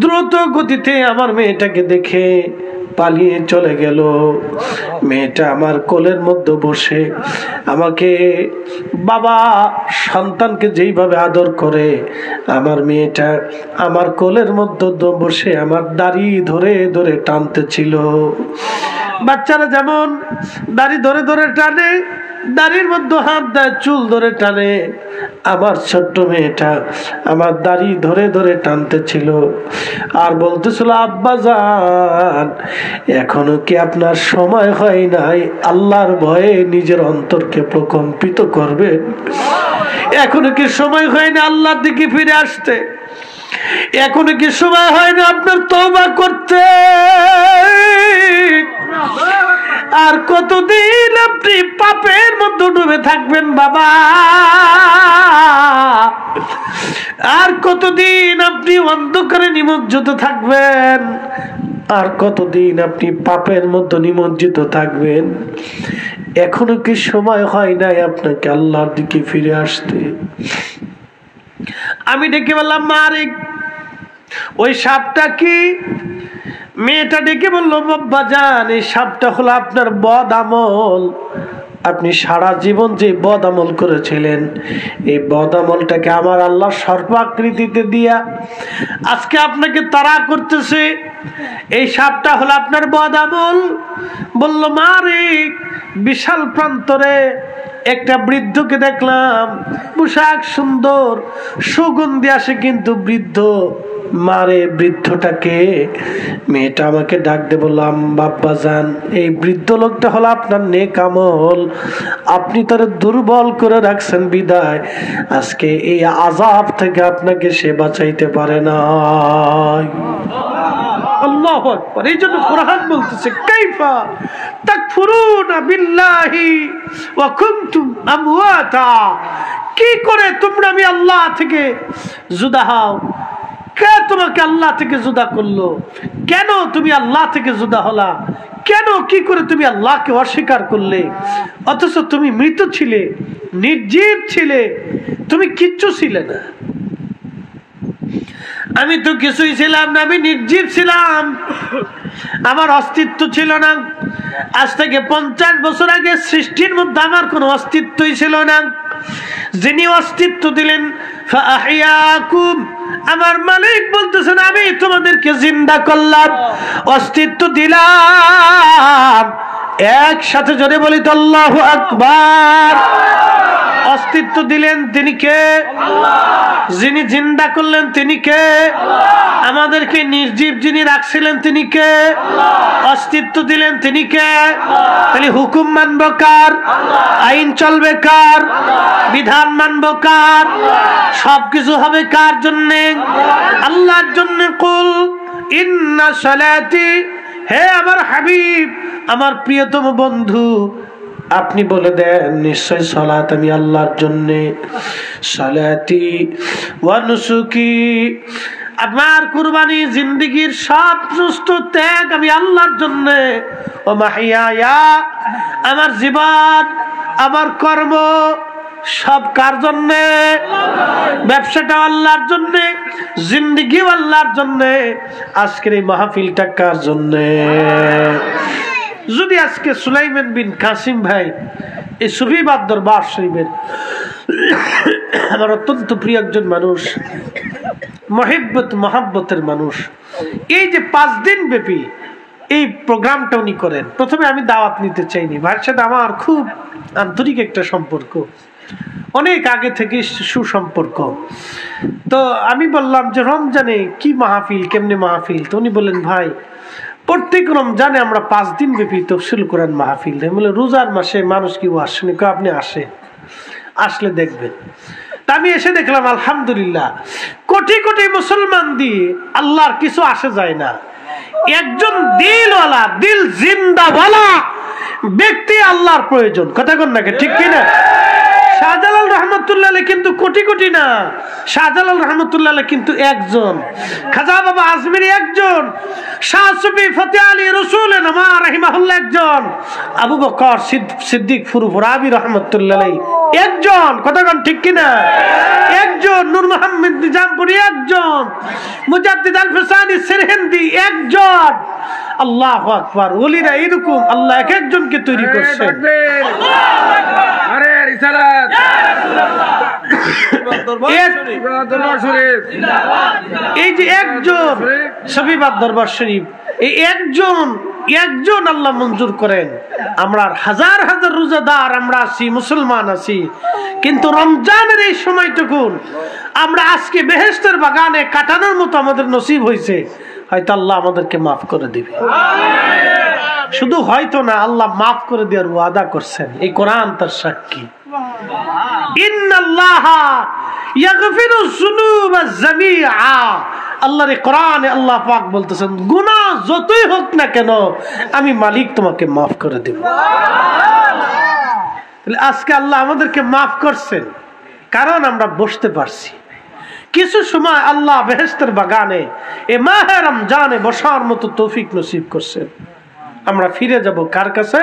দ্রুত গতিতে আমার মেয়েটাকে দেখে পালিয়ে চলে গেল। মেয়েটা আমার কোলের মধ্যে বসে আমাকে, বাবা সন্তানকে যেইভাবে আদর করে, আমার মেয়েটা আমার কোলের মধ্যে বসে আমার দাড়ি ধরে ধরে টানতেছিল। বাচ্চারা যেমন দাড়ি ধরে ধরে টানে, দাড়ির মধ্যে হাত দেয়, চুল ধরে টানে, আমার ছোট্ট মেয়েটা আমার দাড়ি ধরে ধরে টানতেছিল আর বলতেছিল, আব্বা জান, এখনো কি আপনার সময় হয় নাই আল্লাহর ভয়ে নিজের অন্তরকে প্রকম্পিত করবেন? এখনো কি সময় হয় না আল্লাহর দিকে ফিরে আসতে? এখনো কি সময় হয় না আপনার তওবা করতে? আর কতদিন আপনি পাপের মধ্যে ডুবে থাকবেন বাবা? আর কতদিন আপনি অন্ধকারে নিমজ্জিত থাকবেন? আর কতদিন আপনি পাপের মধ্যে নিমজ্জিত থাকবেন? এখনো কি সময় হয় নাই আপনাকে আল্লাহর দিকে ফিরে আসতে? আমি ডেকে বললাম, মালিক, ওই সাপটা কি? মেয়েটা ডেকে বললো, বাবা জান, এই সাপটা হলো আপনার বদ আমল। আপনি সারা জীবন যে বদ আমল করেছিলেন, এই বদ আমলটাকে আমার আল্লাহ সর্বাকৃতিতে দিয়া আজকে আপনাকে তাড়া করতেছে। এই সাপটা হলো আপনার বদামল। বলল মা রে, বিশাল প্রান্তরে একটা বৃদ্ধকে দেখলাম, পোশাক সুন্দর, সুগন্ধি আসে, কিন্তু বৃদ্ধ। মারে, বৃদ্ধটাকে? মেয়েটা আমাকে ডাক দিয়ে বললাম, বাব্বা যান, এই বৃদ্ধ লোকটা হলো আপনার নেক আমল, আপনি তার দুর্বল করে রাখছেন বিদায় আজকে এই আযাব থেকে আপনাকে সে বাঁচাইতে পারে না। আল্লাহু আকবার। এই জন্য কোরআন বলতেছে, কাইফা তাকফুরুনা বিল্লাহি ওয়া কুনতুম আমওয়াতা, কি করে তোমরা আমি আল্লাহ থেকে জুদা হও? কে তোমাকে আল্লাহ থেকে জুদা করলো? কেন তুমি আল্লাহ থেকে জুদা হলা? কেন, কি করে তুমি আল্লাহকে অস্বীকার করলে? অথচ তুমি মৃত ছিলে, নির্জীব ছিলে, তুমি কিচ্ছু ছিলে না। আমি তো কিছুই ছিলাম না, আমি নির্জীব ছিলাম, আমার অস্তিত্ব ছিল না। আজ থেকে 50 বছর আগে সৃষ্টির মধ্যে আমার কোনো অস্তিত্বই ছিল না। যিনি অস্তিত্ব দিলেন, ফাআহইয়াকুম, আমার মালিক বলতেছেন, আমি তোমাদেরকে জিন্দা করলাম, অস্তিত্ব দিলাম। একসাথে জোরে বলি তো আল্লাহু আকবার। অস্তিত্ব দিলেন তিনি কে? যিনি জিন্দা করলেন তিনি কে? আমাদেরকে নির্জীব যিনি রাখছিলেন তিনি কে? অস্তিত্ব দিলেন তিনি কে? তাহলে হুকুম মানব কার? আইন চলবে কার? বিধান মানব কার? সবকিছু হবে কার জন্যে? আল্লাহর জন্য। কুল ইন্না সালাতি, হে আমার হাবিব, আমার প্রিয়তম বন্ধু, আপনি বলে দেন নিশ্চয় সালাত আমি আল্লাহর জন্য। সালাতি ওয়া নুসুকি, আমার কুরবানি, জিন্দেগীর সব সুস্থ ত্যাগ আমি আল্লাহর জন্য। ও মাহিয়ায়া, আমার জীবন, আমার কর্ম সব কার জন্য? ব্যবসাটা আল্লাহর জন্য, জিন্দেগিও আল্লাহর জন্য। আজকের এই মাহফিলটা কার জন্য? যদি আজকে সুলাইমান বিন কাসিম ভাই, এই সুফিবাদ দরবার শরীফের আমার অত্যন্ত প্রিয় একজন মানুষ, মহাব্বতের মানুষ, এই যে 5 দিন ব্যাপী এই প্রোগ্রামটা উনি করেন, প্রথমে আমি দাওয়াত নিতে চাইনি। ভাইয়ের সাথে আমার খুব আন্তরিক একটা সম্পর্ক, অনেক আগে থেকে সুসম্পর্ক। তো আমি বললাম যে রমজানে কি মাহফিল, কেমনে মাহফিল? তো উনি বললেন, ভাই প্রত্যেক রমজানে আমরা 5 দিন ব্যাপী তাফসীর কোরআন মাহফিল। আমি বললাম, রোজার মাসে মানুষ কি আসেনি? আপনি আসলে দেখবেন। তা আমি এসে দেখলাম, আলহামদুলিল্লাহ, কোটি কোটি মুসলমান দিয়ে আল্লাহর কিছু আসে যায় না। একজন দিলওয়ালা, দিল জিন্দাওয়ালা ব্যক্তি আল্লাহর প্রয়োজন। কথা কোন নাকি, ঠিক কিনা? শাহজালাল রহমতুল্লাহ কিন্তু কোটি কোটি না, শাহজালাল রহমতুল্লাহ কিন্তু একজন, খাজা বাবা আজমিরি একজন, শাহ সুফি ফতে আলী রসুল নামা রাহিমাহুল্লাহ একজন, আবু বকর সিদ্দিক ফুরফুরাবি রহমতুল্লাহ একজন। কথা কোন ঠিক কিনা? একজন। নূর মোহাম্মদ নিজামপুরি একজন, মুজাদ্দিদ আল ফিসানি সিরহিন্দি একজন। আল্লাহু আকবার। ওলিরা এরকম আল্লাহ এক একজনকে তৈরি করছেন। এই যে একজন শফিবাদ দরবার শরীফ, এই একজন আল্লাহ মঞ্জুর করেন। আমরা হাজার হাজার রোজাদার আমরা আছি, মুসলমান আছি, কিন্তু রমজানের এই সময়টুকুন আমরা আজকে বেহেশতের বাগানে কাটানোর মতো আমাদের নসিব হয়েছে। হয়তো আল্লাহ আমাদেরকে মাফ করে দিবে, শুধু হয়তো না, আল্লাহ মাফ করে দেওয়ার ওয়াদা করছেন। এই কোরআন তার সাক্ষী। ইন্নাল্লাহা ইয়াগফিরুজ যুনুবা জামিআ, আল্লাহর কোরআনে আল্লাহ পাক বলতেছেন, গুনাহ যতই হোক না কেন আমি মালিক তোমাকে মাফ করে দেব। তাহলে আজকে আল্লাহ আমাদেরকে মাফ করছেন কারণ আমরা বসতে পারছি। কিছু সময় আল্লাহ বেহেশতের বাগানে এ মাহে রমজানে বসার মতো তৌফিক নসিব করছেন। আমরা ফিরে যাব কার কাছে?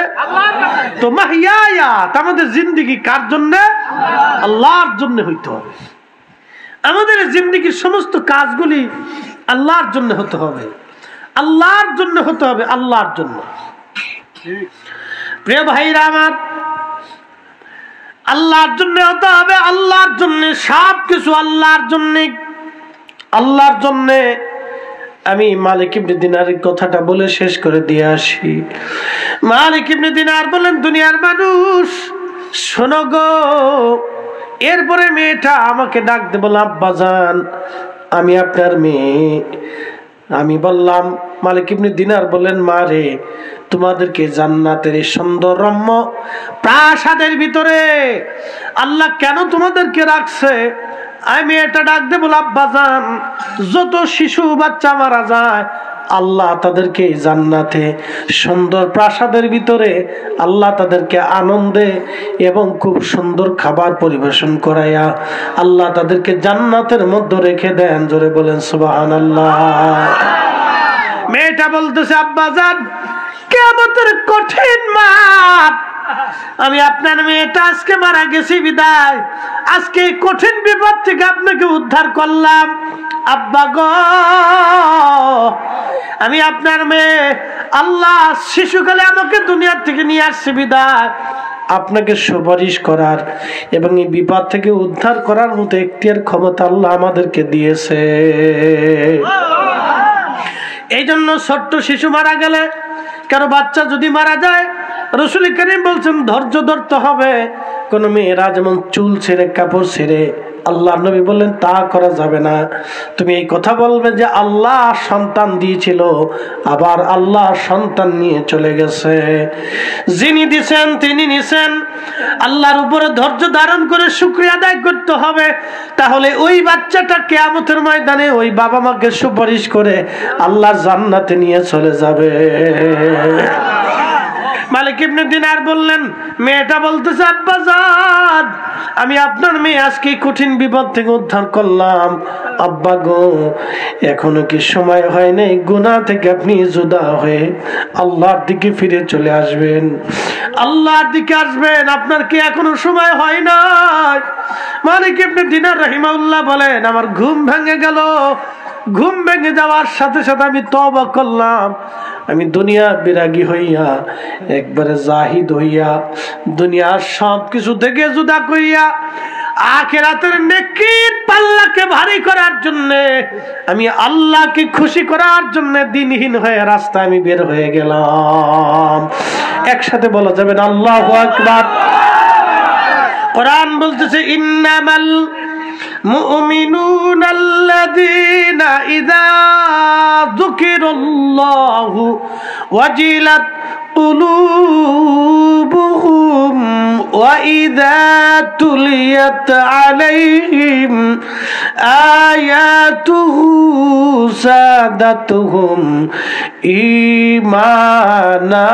তো মাহিয়ায়াত, আমাদের জিন্দেগি কার জন্য? আল্লাহর জন্য হইতে হবে। আমাদের জিন্দেগির সমস্ত কাজগুলি আল্লাহর জন্য হতে হবে, আল্লাহর জন্য হতে হবে, আল্লাহর জন্য। প্রিয় ভাইরা আমার, আল্লাহর জন্য হতে হবে, আল্লাহর জন্য সব কিছু, আল্লাহর জন্য, আল্লাহর জন্য আমি মালিক ইবনে দিনারের কথাটা বলে শেষ করে দিয়ে আসি। মালিক ইবনে দিনার বলেন, দুনিয়ার মানুষ শোনো গো। এরপরে মেয়েটা আমাকে ডাক দিয়ে বলল, আব্বাজান আমি আপনার মেয়ে। আমি বললাম, মালিক ইবনে দিনার বলেন, মা রে, তোমাদেরকে জান্নাতের এই সুন্দর রম্য প্রাসাদের ভিতরে আল্লাহ কেন তোমাদেরকে রাখছে? আমি এটা ডাক দেব, আব্বাজান যত শিশু বাচ্চা মারা যায় আল্লাহ তাদেরকে জান্নাতে সুন্দর প্রাসাদের ভিতরে আল্লাহ তাদেরকে আনন্দে এবং খুব সুন্দর খাবার পরিবেশন করাইয়া আল্লাহ তাদেরকে জান্নাতের মধ্যে রেখে দেন। জোরে বলেন সুবহানাল্লাহ। মেয়েটা বলতেছে, আব্বাজান কিয়ামতের কঠিন মাঠ, আমি আপনার মেয়েটা আজকে মারা গেছি বিদায় আজকে কঠিন বিপদ থেকে আপনাকে উদ্ধার করলাম। আব্বা গো, আমি আপনার মেয়ে, আল্লাহ শিশুকালে আমাকে দুনিয়া থেকে নিয়ে আসছে বিদায় আপনাকে সুপারিশ করার এবং এই বিপদ থেকে উদ্ধার করার মতো এখতিয়ার ক্ষমতা আল্লাহ আমাদেরকে দিয়েছে। এই জন্য ছোট্ট শিশু মারা গেলে, কারো বাচ্চা যদি মারা যায়, রাসূল করিম বলছেন ধৈর্য ধরতে হবে। কোন মেয়েরা যেমন চুল ছেড়ে কাপড় ছেড়ে, আল্লাহ নবী বললেন তা করা যাবে না। তুমি এই কথা বলবে যে আল্লাহ সন্তান দিয়েছিল, আবার আল্লাহ সন্তান নিয়ে চলে গেছে। যিনি দিয়েছেন তিনি নিছেন। আল্লাহর উপরে ধৈর্য ধারণ করে শুকরিয়া আদায় করতে হবে। তাহলে ওই বাচ্চাটা কিয়ামতের ময়দানে ওই বাবা মাকে সুপারিশ করে আল্লাহর জান্নাতে নিয়ে চলে যাবে। মালিক ইবনে দিনার বললেন, মেয়েটা বলতেছে, আব্বাজান আমি আপনার মেয়ে আজকে কঠিন বিপদ থেকে উদ্ধার করলাম। আব্বা গো, এখনো কি সময় হয় নাই গুনাহ থেকে আপনি জুদা হয়ে আল্লাহর দিকে ফিরে চলে আসবেন? আল্লাহর দিকে আসবেন, আপনার কি এখনো সময় হয় নাই? মালিক ইবনে দিনার রাহিমাহুল্লাহ বলেন, আমার ঘুম ভেঙে গেল। ঘুম ভেঙে যাওয়ার সাথে সাথে আমি তওবা করলাম। আমি দুনিয়া বিরাগী হইয়া, একবারে জাহিদ হইয়া, দুনিয়ার সব কিছু থেকে জুদা করিয়া আখিরাতের নেকির পাল্লাকে ভারী করার জন্য, আমি আল্লাহকে খুশি করার জন্য দিনহীন হয়ে রাস্তায় আমি বের হয়ে গেলাম। একসাথে বলা যাবে না আল্লাহু আকবার। কোরআন বলতেছে, ইন্নামাল মুমিনুনা আল্লাযীনা ইযা যুকিরাল্লাহু ওয়াজিলাত কুলুবুহুম ওয়া ইযা তুলিয়াত আলাইহিম আয়াতুহু সাদাতুহুম ঈমানা।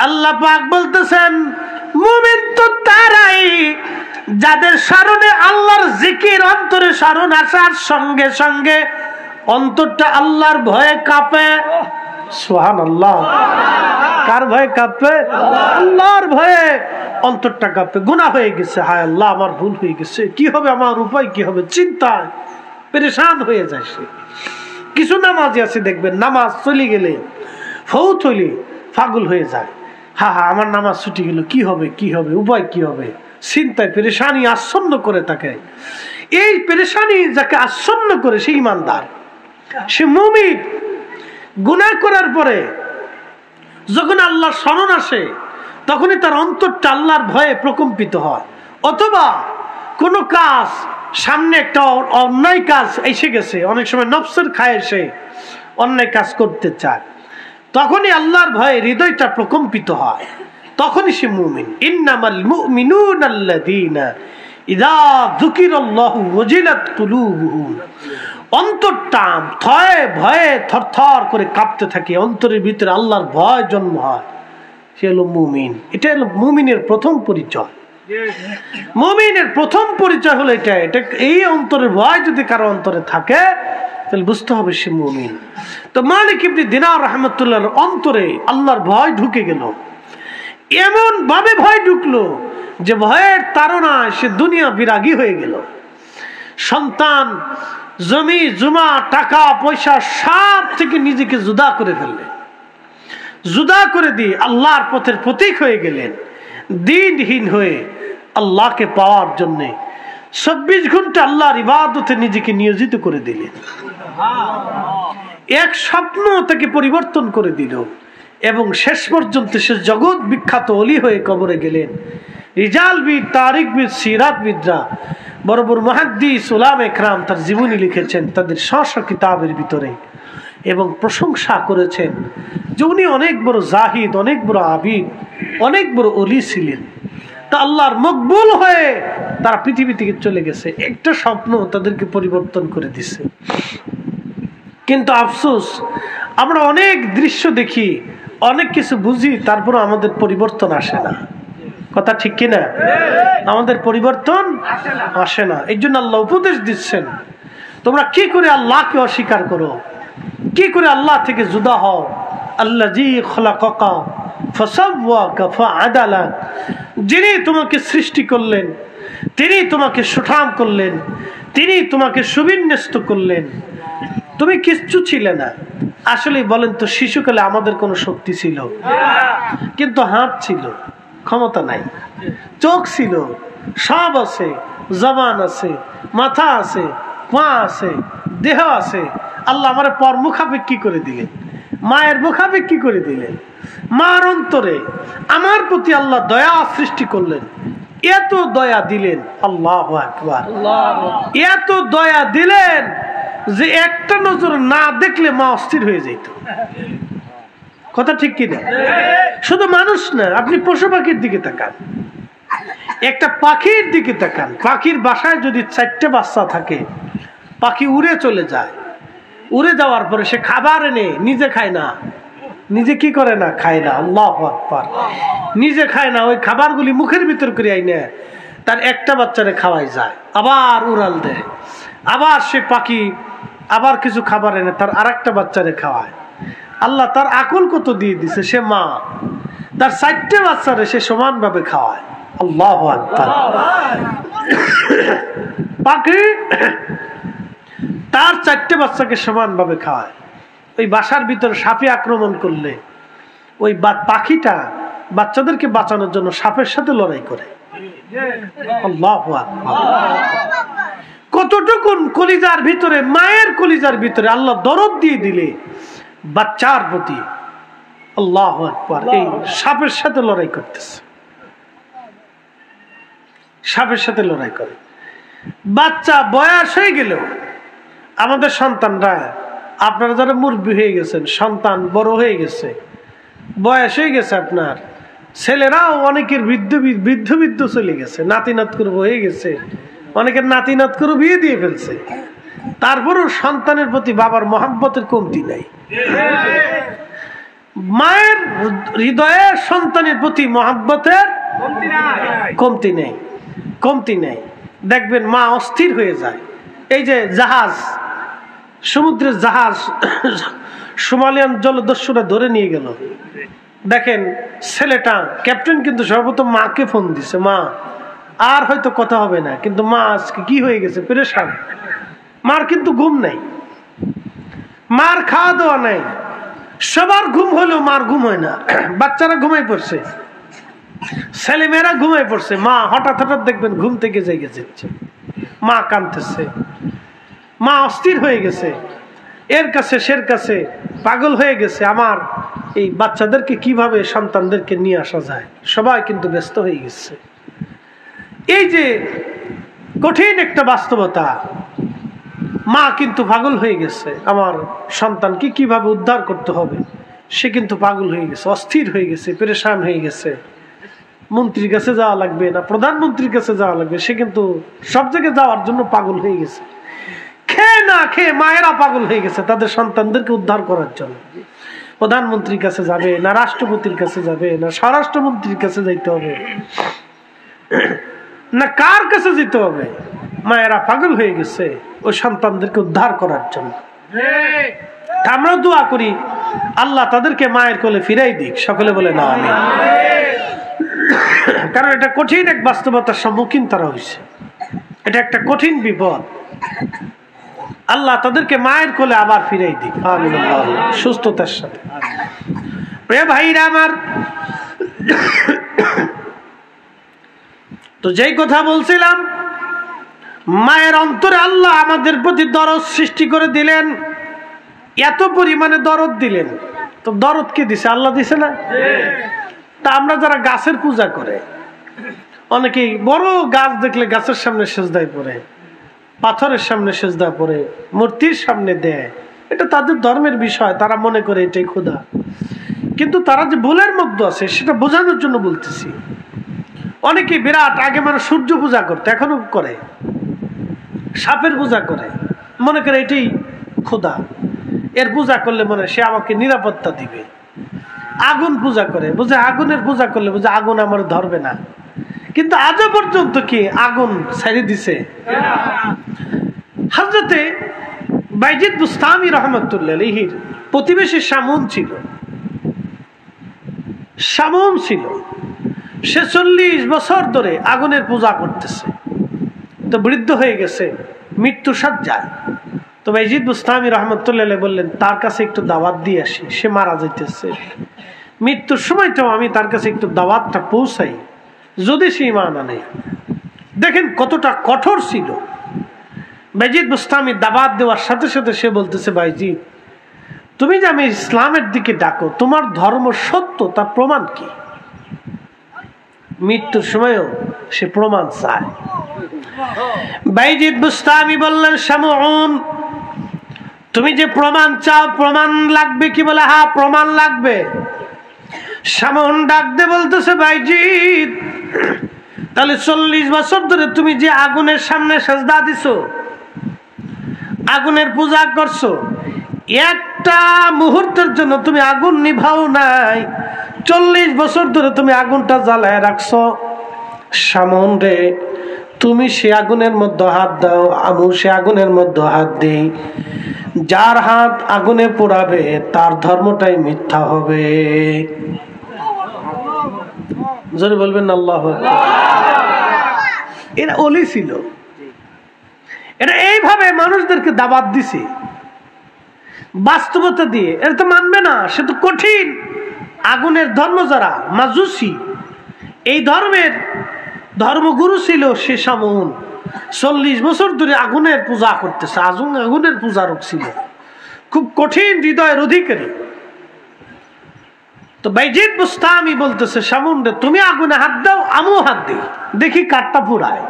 আল্লাহ পাক বলতেছেন, মুমিন তো তারাই যাদের স্মরণে আল্লাহর জিকির, অন্তরে স্মরণ আসার সঙ্গে সঙ্গে অন্তরটা আল্লাহর ভয়ে কাঁপে। সুবহানাল্লাহ। কার ভয়ে কাঁপে? আল্লাহর ভয়ে অন্তরটা কাঁপে। গুনাহ হয়ে গেছে, হায় আল্লাহ আমার ভুল হয়ে গেছে, কি হবে আমার উপায় কি হবে, চিন্তায় পেরেশান হয়ে যায় সে। কিছু নামাজি আছে দেখবেন, নামাজ চলে গেলে ফৌত হইলে পাগল হয়ে যায়। হা হা আমার নামাজ ছুটি গেল, কি হবে কি হবে, উপায় কি হবে, চিন্তায় পেরেশানি আচ্ছন্ন করে থাকে। এই পেরেশানি যাকে আচ্ছন্ন করে সে ঈমানদার, সে মুমিন। গুনাহ করার পরে যখন আল্লাহর স্মরণ আসে তখনই তার অন্তরটা আল্লাহর ভয়ে প্রকম্পিত হয়। অথবা কোনো কাজ সামনে, একটা অন্যায় কাজ এসে গেছে, অনেক সময় নফসের খায় সে অন্যায় কাজ করতে চায়, তখনই আল্লাহর ভয়ে হৃদয়টা প্রকম্পিত হয়, তখনই সে মুমিন। ইন্নামাল মুমিনুনা আল্লাযীনা ইযা যুকিরাল্লাহু ওয়াজিলাত কুলুবুহুম, অন্তরটা ভয়ে ভয়ে থরথর করে কাঁপতে থাকে, অন্তরের ভিতরে আল্লাহর ভয় জন্ম হয়, সে হলো মুমিন। এটা হলো মুমিনের প্রথম পরিচয়। মুমিনের প্রথম পরিচয় হলো এটা। এই অন্তরের ভয় যদি কারো অন্তরে থাকে তাহলে বুঝতে হবে সে মুমিন। তো মালিক ইবনে দিনার রাহমাতুল্লাহর অন্তরে আল্লাহর ভয় ঢুকে গেল। এমন ভাবে ভয় ঢুকলো যে ভয়ের তাড়নায় সে দুনিয়া বিরাগী হয়ে গেল। সন্তান, জমি জমা, টাকা পয়সা সব থেকে নিজেকে জুদা করে ফেললেন। জুদা করে দিয়ে আল্লাহর পথের প্রতীক হয়ে গেলেন। দিনহীন হয়ে আল্লাহকে পাওয়ার জন্য 24 ঘন্টা আল্লাহর ইবাদতে নিজেকে নিয়োজিত করে দিলেন। এক স্বপ্ন তাকে পরিবর্তন করে দিল এবং শেষ পর্যন্ত সে জগৎ বিখ্যাত ওলি হয়ে কবরে গেলেন। রিজালবিদ, তারিখবিদ, সিরাতবিদরা, বড় বড় মুহাদ্দিস, উলামা ইকরাম তার জীবনী লিখেছেন তাদের স্ব কিতাবের ভিতরে এবং প্রশংসা করেছেন যে উনি অনেক বড় জাহিদ, অনেক বড় আবিদ, অনেক বড় ওলি ছিলেন। তা আল্লাহর মকবুল হয়ে তারা পৃথিবী থেকে চলে গেছে। একটা স্বপ্ন তাদেরকে পরিবর্তন করে দিছে। কিন্তু আফসোস, আমরা অনেক দৃশ্য দেখি, অনেক কিছু বুঝি, তারপর আমাদের পরিবর্তন আসে না। কথা ঠিক কিনা? আমাদের পরিবর্তন আসে না। এই জন্য আল্লাহ উপদেশ দিচ্ছেন, তোমরা কি করে আল্লাহকে অস্বীকার করো, কি করে আল্লাহ থেকে জুদা হও। আল্লাযী খলাকাকা ফাসাওয়াকা ফাআদালাক, যিনি তোমাকে সৃষ্টি করলেন, তিনি তোমাকে সুঠাম করলেন, তিনি তোমাকে সুবিন্যস্ত করলেন। তুমি কিচ্ছু ছিলে না। আসলে বলেন তো, শিশুকালে আমাদের কোনো শক্তি ছিল? কিন্তু হাত ছিল, ক্ষমতা নাই। চোখ ছিল, সব আছে, জবান আছে, মাথা আছে, পা আছে, দেহ আছে। আল্লাহ আমার পর মুখাপেক্ষী করে দিলেন, মায়ের মুখাপেক্ষী করে দিলেন। মার অন্তরে আমার প্রতি আল্লাহ দয়া সৃষ্টি করলেন। এত দয়া দিলেন, আল্লাহু আকবার, এত দয়া দিলেন যে একটা নজর না দেখলে মা অস্থির হয়ে যেত। কথা ঠিক কিনা? শুধু মানুষ না, আপনি পশু পাখির দিকে তাকান, একটা পাখির দিকে তাকান। পাখির বাসায় যদি 4টে বাচ্চা থাকে, পাখি উড়ে চলে যায়। উড়ে যাওয়ার পরে সে খাবার এনে নিজে খায় না। নিজে কি করে না? খায় না। আল্লাহু আকবার। নিজে খায় না, ওই খাবারগুলি মুখের ভিতর করে আইনে তার একটা বাচ্চারে খাওয়াই যায়, আবার উড়াল দেয়। আবার সে পাখি আবার কিছু খাবার এনে তার আরেকটা বাচ্চারে খাওয়ায়। আল্লাহ তার আকল কত দিয়ে দিছে, সে মা তার 4টে বাচ্চারে সে সমানভাবে খাওয়ায়। আল্লাহু আকবার। পাখি তার 4টে বাচ্চাকে সমানভাবে খাওয়ায়। ওই বাসার ভিতরে সাপে আক্রমণ করলে ওই পাখিটা বাচ্চাদেরকে বাঁচানোর জন্য সাপের সাথে লড়াই করে। আল্লাহু আকবার। কতটুকুন কলিজার ভিতরে, মায়ের কলিজার ভিতরে আল্লাহ দরদ দিয়ে দিলে বাচ্চার প্রতি। আল্লাহু আকবার। এই সাপের সাথে লড়াই করতেছে, সাপের সাথে লড়াই করে। বাচ্চা বয়স হয়ে গেল, আমাদের সন্তানরা, আপনারা যারা মুরব্বী হয়ে গেছেন, সন্তান বড় হয়ে গেছে, বয়স হয়ে গেছে, আপনার ছেলেরাও অনেকের বৃদ্ধ চলে গেছে, নাতি নাত করবো হয়ে গেছে, অনেকের নাতি নাত করে বিয়ে দিয়ে ফেলছে। তারপরও সন্তানের প্রতি বাবার মহাব্বতের কমতি নাই। মায়ের হৃদয়ে সন্তানের প্রতি মহাব্বতের কমতি নেই, কমতি নেই। দেখবেন মা অস্থির হয়ে যায়। এই যে জাহাজ, সমুদ্রের জাহাজ সোমালিয়ান জলদস্যুরা ধরে নিয়ে গেল, দেখেন ছেলেটা ক্যাপ্টেন কিন্তু সর্বপ্রথম মাকে ফোন দিছে, মা আর হয়তো কথা হবে না, কিন্তু মা আজকে কি হয়ে গেছে, পেরেশান। মার কিন্তু ঘুম নাই, মার খাওয়া দাওয়া নাই, সবার ঘুম হলেও মার ঘুম হয় না। বাচ্চারা ঘুমাই পড়ছে, ছেলে মেয়েরা ঘুমাই পড়ছে, মা হঠাৎ হঠাৎ দেখবেন ঘুম থেকে জেগে যাচ্ছে, মা কাঁদতেছে, মা অস্থির হয়ে গেছে, এর কাছে সের কাছে পাগল হয়ে গেছে। আমার এই বাচ্চাদেরকে কিভাবে, সন্তানদেরকে নিয়ে আসা যায়, সবাই কিন্তু ব্যস্ত হয়ে গেছে। এই যে কঠিন একটা বাস্তবতা, মা কিন্তু পাগল হয়ে গেছে, আমার সন্তানকে কিভাবে উদ্ধার করতে হবে, সে কিন্তু পাগল হয়ে গেছে, অস্থির হয়ে গেছে, পেরেশান হয়ে গেছে। মন্ত্রীর কাছে যাওয়া লাগবে না প্রধানমন্ত্রীর কাছে যাওয়া লাগবে, সে কিন্তু সব জায়গায় যাওয়ার জন্য পাগল হয়ে গেছে। খেয়ে না খেয়ে মায়েরা পাগল হয়ে গেছে তাদের সন্তানদেরকে উদ্ধার করার জন্য। প্রধানমন্ত্রীর কাছে যাবে না, রাষ্ট্রপতির কাছে যাবে না, স্বরাষ্ট্রমন্ত্রীর কাছে যাইতে হবে না, কার কাছে যেতে হবে? মায়েরা পাগল হয়ে গেছে ওই সন্তানদেরকে উদ্ধার করার জন্য। আমরা দোয়া করি আল্লাহ তাদেরকে মায়ের কোলে ফিরাই দিক, সকলে বলে না আমিন। কারণ এটা কঠিন এক বাস্তবতার সম্মুখীন তারা হয়েছে, এটা একটা কঠিন বিপদ। আল্লাহ তাদেরকে মায়ের কোলে আবার ফিরাই দিক, আমিন, সুস্থতার সাথে। প্রিয় ভাইরা আমার, তো যেই কথা বলছিলাম, মায়ের অন্তরে আল্লাহ আমাদের প্রতি দরদ সৃষ্টি করে দিলেন, এত পরিমাণে দরদ দিলেন। তো দরদ কে দিছে? আল্লাহ দিছে না? তা আমরা যারা গাছের পূজা করে, অনেকেই বড় গাছ দেখলে গাছের সামনে সেজদায় পড়ে, পাথরের সামনে সেজদায় পড়ে, মূর্তির সামনে দেয়, এটা তাদের ধর্মের বিষয়, তারা মনে করে এটাই খোদা। কিন্তু তারা যে ভুলের মধ্যে আছে সেটা বোঝানোর জন্য বলতেছি। অনেকে বিরাট আগে মানে সূর্য পূজা করতে, এখনো করে, সাপের পূজা করে, মনে করে এটাই খোদা, এর পূজা করলে মনে সে আমাকে নিরাপত্তা দিবে। আগুন পূজা করে, বুঝে আগুনের পূজা করলে বুঝে আগুন আমার ধরবে না। কিন্তু আজও পর্যন্ত কি আগুন ছেড়ে দিছে? হযরতে বাইজিদ বুস্তামি রহমতুল্লাহ আলাইহির প্রতিবেশী শামুন ছিল। শামুন ছিল, সে 40 বছর ধরে আগুনের পূজা করতেছে। তো বৃদ্ধ হয়ে গেছে, মৃত্যু সজ্জায়। তো বাইজিদ বুস্তামি রহমতুল্লাহ আলাইহি বললেন, তার কাছে একটু দাওয়াত দিয়ে আসি, সে মারা যাইতেছে, মৃত্যুর সময়টাও আমি তার কাছে একটু দাওয়াতটা পৌঁছাই, যদি সে ঈমান আনে। দেখেন কতটা কঠোর ছিল। বাইজিদ বুস্তামি দাওয়াত দেওয়ার সাথে সাথে সে বলতেছে, বাইজিদ তুমি যে আমি ইসলামের দিকে ডাকো, তোমার ধর্ম সত্য, তার প্রমাণ কি? মৃত্যুর সময়ও সে প্রমাণ চায়। বাইজিদ বুস্তামি বললেন, শামউন তুমি যে প্রমাণ চাও, প্রমাণ লাগবে কি? বলে হ্যাঁ প্রমাণ লাগবে। শামউন ডাক দে বলতেছে, বাইজিদ তাহলে 40 বছর ধরে তুমি যে আগুনের সামনে সেজদা দিছো, আগুনের পূজা করছো, একটা মুহূর্তের জন্য তুমি আগুন নিভাও নাই, 40 বছর ধরে তুমি আগুনটা জ্বালায় রাখছো। শামউন রে, তুমি সে আগুনের মধ্যে হাত দাও, আমু সে আগুনের মধ্যে হাত দেই, যার হাত আগুনে পোড়াবে তার ধর্মটাই মিথ্যা হবে। জোরে বলবেন আল্লাহু আকবার। এরা ওলি ছিল, এরা এইভাবে মানুষদেরকে দাওয়াত দিছে বাস্তবতা দিয়ে। এরা তো মানবে না, সে তো কঠিন। আগুনের ধর্ম যারা মাজুসি, এই ধর্মের ধর্মগুরু ছিল সে শামউন। 40 বছর ধরে আগুনের পূজা করতেছে, আগুনের পূজারক ছিল, খুব কঠিন হৃদয়ের অধিকারী। তো বাইজিদ বুস্তামি বলতেছে, শামউন রে তুমি আগুনে হাত দাও, আমিও হাত দিই, দেখি কাঠটা পুরায়।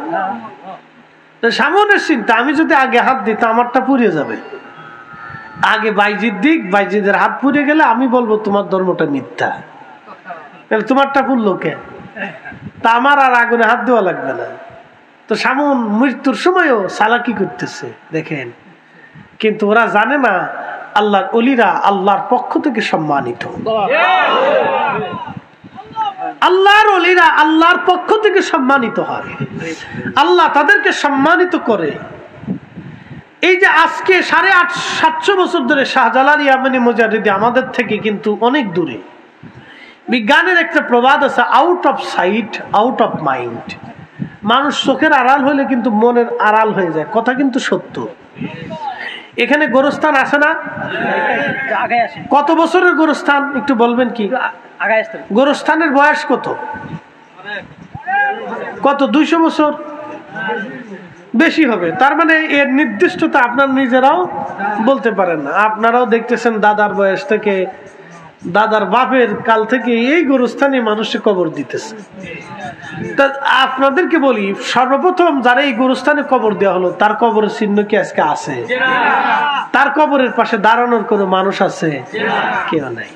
তো শামউনের চিন্তা, আমি যদি আগে হাত দিই তো আমারটা পুড়ে যাবে, আগে বাইজিদ দিক, বাইজিদের হাত পুড়ে গেলে আমি বলবো তোমার ধর্মটা মিথ্যা, তোমারটা পুড়লো কেন, তা আমার আর আগুনে হাত দেওয়া লাগবে না। তো শামউন মৃত্যুর সময়ও চালাকি করতেছে, দেখেন। কিন্তু ওরা জানে না আল্লাহর ওলিরা আল্লাহর পক্ষ থেকে সম্মানিত। আল্লাহর ওলিরা আল্লাহর পক্ষ থেকে সম্মানিত হয়, আল্লাহ তাদেরকে সম্মানিত করে। এই যে আজকে 750 বছর ধরে শাহজালাল ইয়ামানি মুজাদ্দিদি আমাদের থেকে কিন্তু অনেক দূরে। বিজ্ঞানের একটা প্রবাদ আছে, out of sight out of mind. মানুষ চোখের আড়াল হলে কিন্তু মনের আড়াল হয়ে যায়, কথা কিন্তু সত্য। এখানে গোরস্থান আসে না? কত বছরের গোরস্থান একটু বলবেন কি? গোরস্থানের বয়স কত? কত? 200 বছর বেশি হবে। তার মানে এর নির্দিষ্টতা আপনার নিজেরাও বলতে পারেন না। আপনারাও দেখতেছেন দাদার বয়স থেকে, দাদার বাপের কাল থেকে এই গোরস্থানে মানুষে কবর দিতেছে। তা আপনাদেরকে বলি, সর্বপ্রথম যারা এই গোরস্থানে কবর দেওয়া হলো তার কবরের চিহ্ন কি আজকে আছে? তার কবরের পাশে দাঁড়ানোর কোনো মানুষ আছে? কেউ নাই।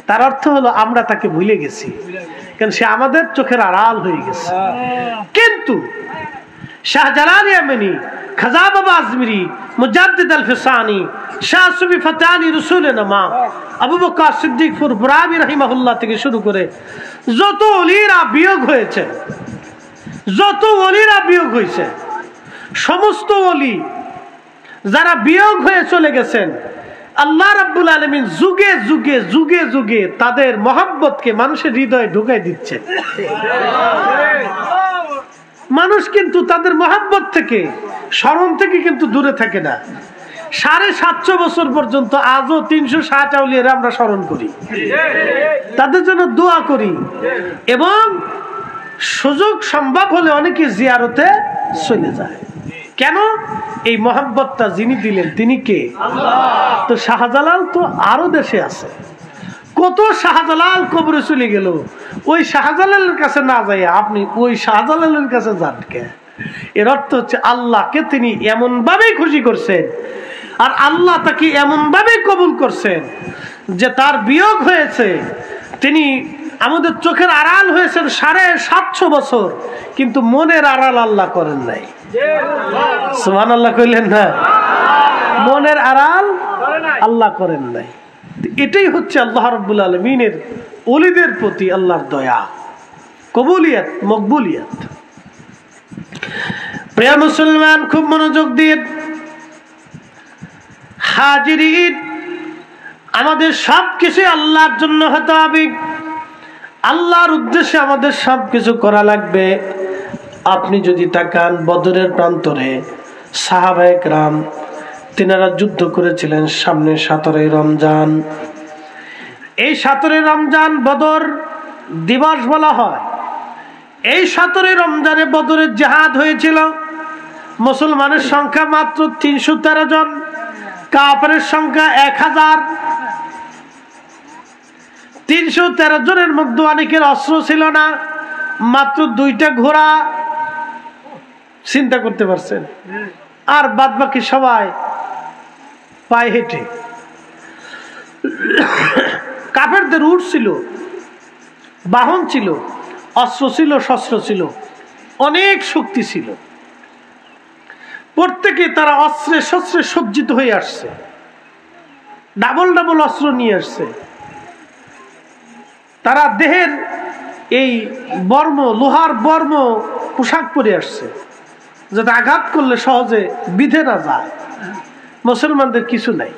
তার অর্থ হলো আমরা তাকে ভুলে গেছি, কারণ সে আমাদের চোখের আড়াল হয়ে গেছে। কিন্তু শাহজালাল ইয়ামানি, খাজা বাবা আজমিরি, মুজাদ্দিদ আল ফিসানি, শাহ সুফি ফাতানি, রসুল নামা, আবু বকর সিদ্দিক ফুরফুরাবি রাহিমাহুল্লাহ থেকে শুরু করে যত ওলিরা বিয়োগ হয়েছে, যত ওলিরা বিয়োগ হয়েছে, সমস্ত ওলি যারা বিয়োগ হয়ে চলে গেছেন, আল্লাহ রাব্বুল আলামিন যুগে যুগে যুগে যুগে তাদের মহব্বতকে মানুষের হৃদয়ে ঢুকাই দিচ্ছে। মানুষ কিন্তু তাদের মহব্বত থেকে, স্মরণ থেকে কিন্তু দূরে থাকে না। 750 বছর পর্যন্ত আজও 360 আউলিয়ারা আমরা স্মরণ করি, তাদের জন্য দোয়া করি, এবং সুযোগ সম্ভব হলে অনেকে জিয়ারতে চলে যায়। কেন? এই মহব্বতটা যিনি দিলেন তিনি কে? আল্লাহ। তো শাহজালাল তো আরো দেশে আছে, কত শাহজালাল কবরে চলে গেল, ওই শাহজালালের কাছে না যাই আপনি ওই শাহজালালের কাছে যান কে? এর অর্থ হচ্ছে আল্লাহকে তিনি এমন ভাবে খুশি করছেন আর আল্লাহ তাকে এমন ভাবে কবুল করছেন যে তার বিয়োগ হয়েছে, তিনি আমাদের চোখের আড়াল হয়েছেন 750 বছর, কিন্তু মনের আড়াল আল্লাহ করেন নাই। সুবহানাল্লাহ কইলেন না? মনের আড়াল আল্লাহ করেন নাই। এটাই হচ্ছে আল্লাহ রাব্বুল আলামিনের ওলিদের প্রতি আল্লাহর দয়া, কবুলিয়ত, মকবুলিয়ত। প্রিয় মুসলমান, খুব মনোযোগ দিয়ে হাজিরিন, আমাদের সবকিছু আল্লাহর জন্য হতে হবে, আল্লাহর উদ্দেশ্যে আমাদের সবকিছু করা লাগবে। আপনি যদি তাকান বদরের প্রান্তরে সাহাবায়ে কেরাম তিনারা যুদ্ধ করেছিলেন সামনে 17 রমজান। এই 17 রমজান বদর দিবস বলা হয়। এই 17 রমজানে বদরের জিহাদ হয়েছিল। মুসলমানের সংখ্যা মাত্র 313 জন, কাফেরের সংখ্যা 1000। 313 জনের মধ্যে অনেকের অস্ত্র ছিল না, মাত্র 2টা ঘোড়া, চিন্তা করতে পারছেন, আর বাদ বাকি সবাই পায়ে হেঁটে। কাফেরদের উট ছিল, বাহন ছিল, অস্ত্র ছিল, শস্ত্র ছিল, অনেক শক্তি ছিল। প্রত্যেকে তারা অস্ত্রে শস্ত্রে সজ্জিত হয়ে আসছে, ডাবল ডাবল অস্ত্র নিয়ে আসছে। তারা দেহের এই বর্ম, লোহার বর্ম পোশাক পরে আসছে, যাতে আঘাত করলে সহজে বিধে না যায়। মুসলমানদের কিছু নাই,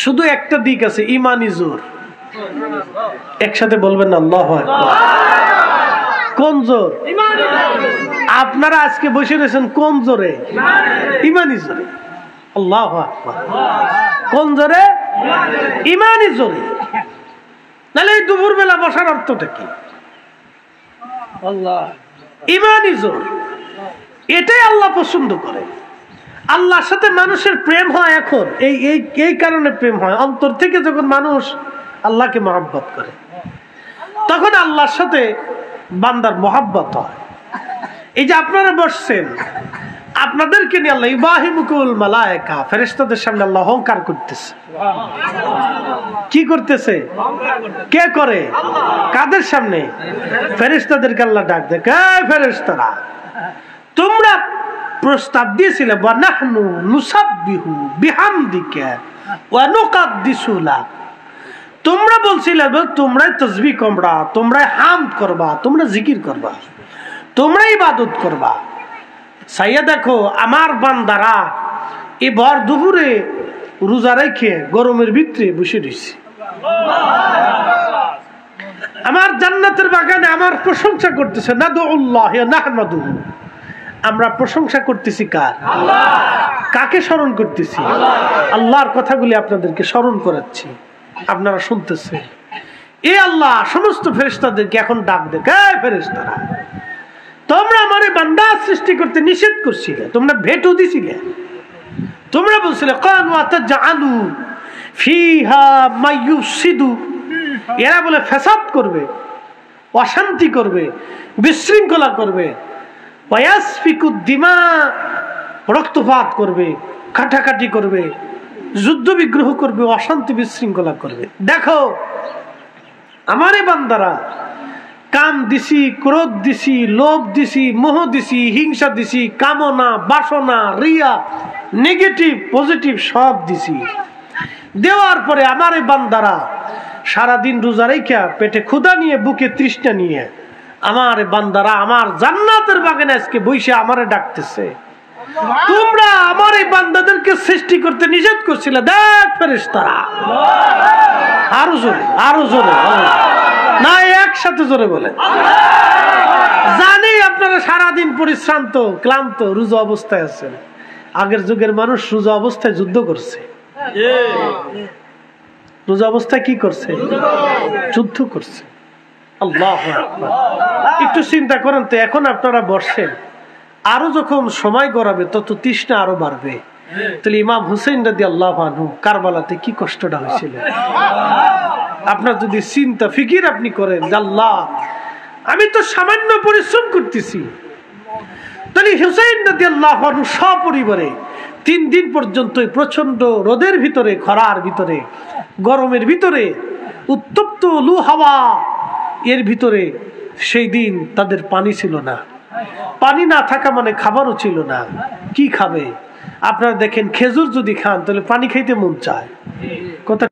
শুধু একটা দিক আছে, ইমানি জোর। একসাথে বলবেন না আল্লাহু আকবার। কোন জোর? আপনারা আজকে বসে রয়েছেন কোন জোরে? ইমানি জোরে। আল্লাহু আকবার। কোন জোরে? ইমানি জোরে। তাহলে এই দুপুর বেলা বসার অর্থটা কি? আল্লাহ, ইমানি জোর। এটাই আল্লাহ পছন্দ করে। আল্লাহর সাথে মানুষের প্রেম হয় এখন এই কারণে প্রেম হয়, অন্তর থেকে যখন মানুষ আল্লাহকে মহব্বত করে তখন আল্লাহর সাথে বান্দার মহব্বত হয়। এই যে আপনারা বসছেন, আপনাদেরকে নিয়ে আল্লাহ ইবাহিমুকুল মালায়েকা, ফেরেশতাদের সামনে আল্লাহ অহংকার করতেছে। কি করতেছে? কে করে? কাদের সামনে? ফেরেশতাদেরকে আল্লাহ ডাক দেয়, এই ফেরেশতারা, তোমরা প্রস্তাব দিয়েছিলে ওয়ানাহনু নুসাব্বিহু বিহামদিকা ওয়া নুকাদ্দিসু লাক, তোমরা বলছিলে তোমরাই তাসবিহ করবা, তোমরাই হামদ করবা, তোমরা জিকির করবা, তোমরাই ইবাদত করবা। সাইয়া দেখো আমার বান্দারা এই ভর দুপুরে রোজা রেখে গরমের ভিতরে বসে রয়েছে, আমার জান্নাতের বাগানে আমার প্রশংসা করতেছে। নাদুল্লাহ নাহমাদুহু, আমরা প্রশংসা করতেছি কার? আল্লাহ। কাকে স্মরণ করতেছি? আল্লাহর কথাগুলি আপনাদেরকে স্মরণ করাচ্ছি, আপনারা শুনতেছেন। এই আল্লাহ সমস্ত ফেরেশতাদেরকে এখন ডাক দেয়, এই ফেরেশতারা, তোমরা আমারে বান্দা সৃষ্টি করতে নিষেধ করছিলে, তোমরা ভেটো দিছিলে, তোমরা বলছিলে কানু আতাজালু ফিহা মাইয়ুসিদু, এরা বলে ফ্যাসাদ করবে, অশান্তি করবে, বিশৃঙ্খলা করবে, ওয়াসফিকুদ্দিমা, রক্তপাত করবে, কাটাকাটি করবে, যুদ্ধ বিগ্রহ করবে, অশান্তি বিশৃঙ্খলা করবে। দেখো আমারে বান্দারা কাম দিছি, ক্রোধ দিছি, লোভ দিছি, মোহ দিছি, হিংসা দিছি, কামনা, বাসনা, রিয়া, নেগেটিভ পজিটিভ সব দিছি। দেওয়ার পরে আমারে বান্দারা সারাদিন রোজা রেখা পেটে ক্ষুধা নিয়ে, বুকে তৃষ্ণা নিয়ে আমার বান্দারা আমার জান্নাতের বাগানে আজকে বইসে আমারে ডাকতেছে। তোমরা আমার এই বান্দাদেরকে সৃষ্টি করতে নিষেধ করছিলে, দেখ ফেরেশতারা। আরো জোরে, আরো জোরে না, একসাথে জোরে বলে। জানি আপনারা সারাদিন পরিশ্রান্ত, ক্লান্ত, রোজা অবস্থায় আছেন। আগের যুগের মানুষ রোজা অবস্থায় যুদ্ধ করছে। রোজা অবস্থায় কি করছে? যুদ্ধ করছে। আল্লাহু আকবার। একটু চিন্তা করেন তো, এখন আপনারা বসছেন, আরো যখন সময় গড়াবে তত তৃষ্ণা আরো বাড়বে। তাহলে ইমাম হুসেইন রাদিয়াল্লাহু আনহু কারবালাতে কি কষ্টটা হয়েছিল আপনার যদি চিন্তা ফিকির আপনি করেন যে আল্লাহ আমি তো সামান্য পরিশ্রম করতেছি, তাহলে হুসেইন রাদিয়াল্লাহু আনহু সপরিবারে 3 দিন পর্যন্ত প্রচন্ড রোদের ভিতরে, খরার ভিতরে, গরমের ভিতরে, উত্তপ্ত লু হাওয়া এর ভিতরে সেই দিন তাদের পানি ছিল না। পানি না থাকা মানে খাবারও ছিল না। কি খাবে? আপনারা দেখেন খেজুর যদি খান তাহলে পানি খাইতে মন চায়। কথা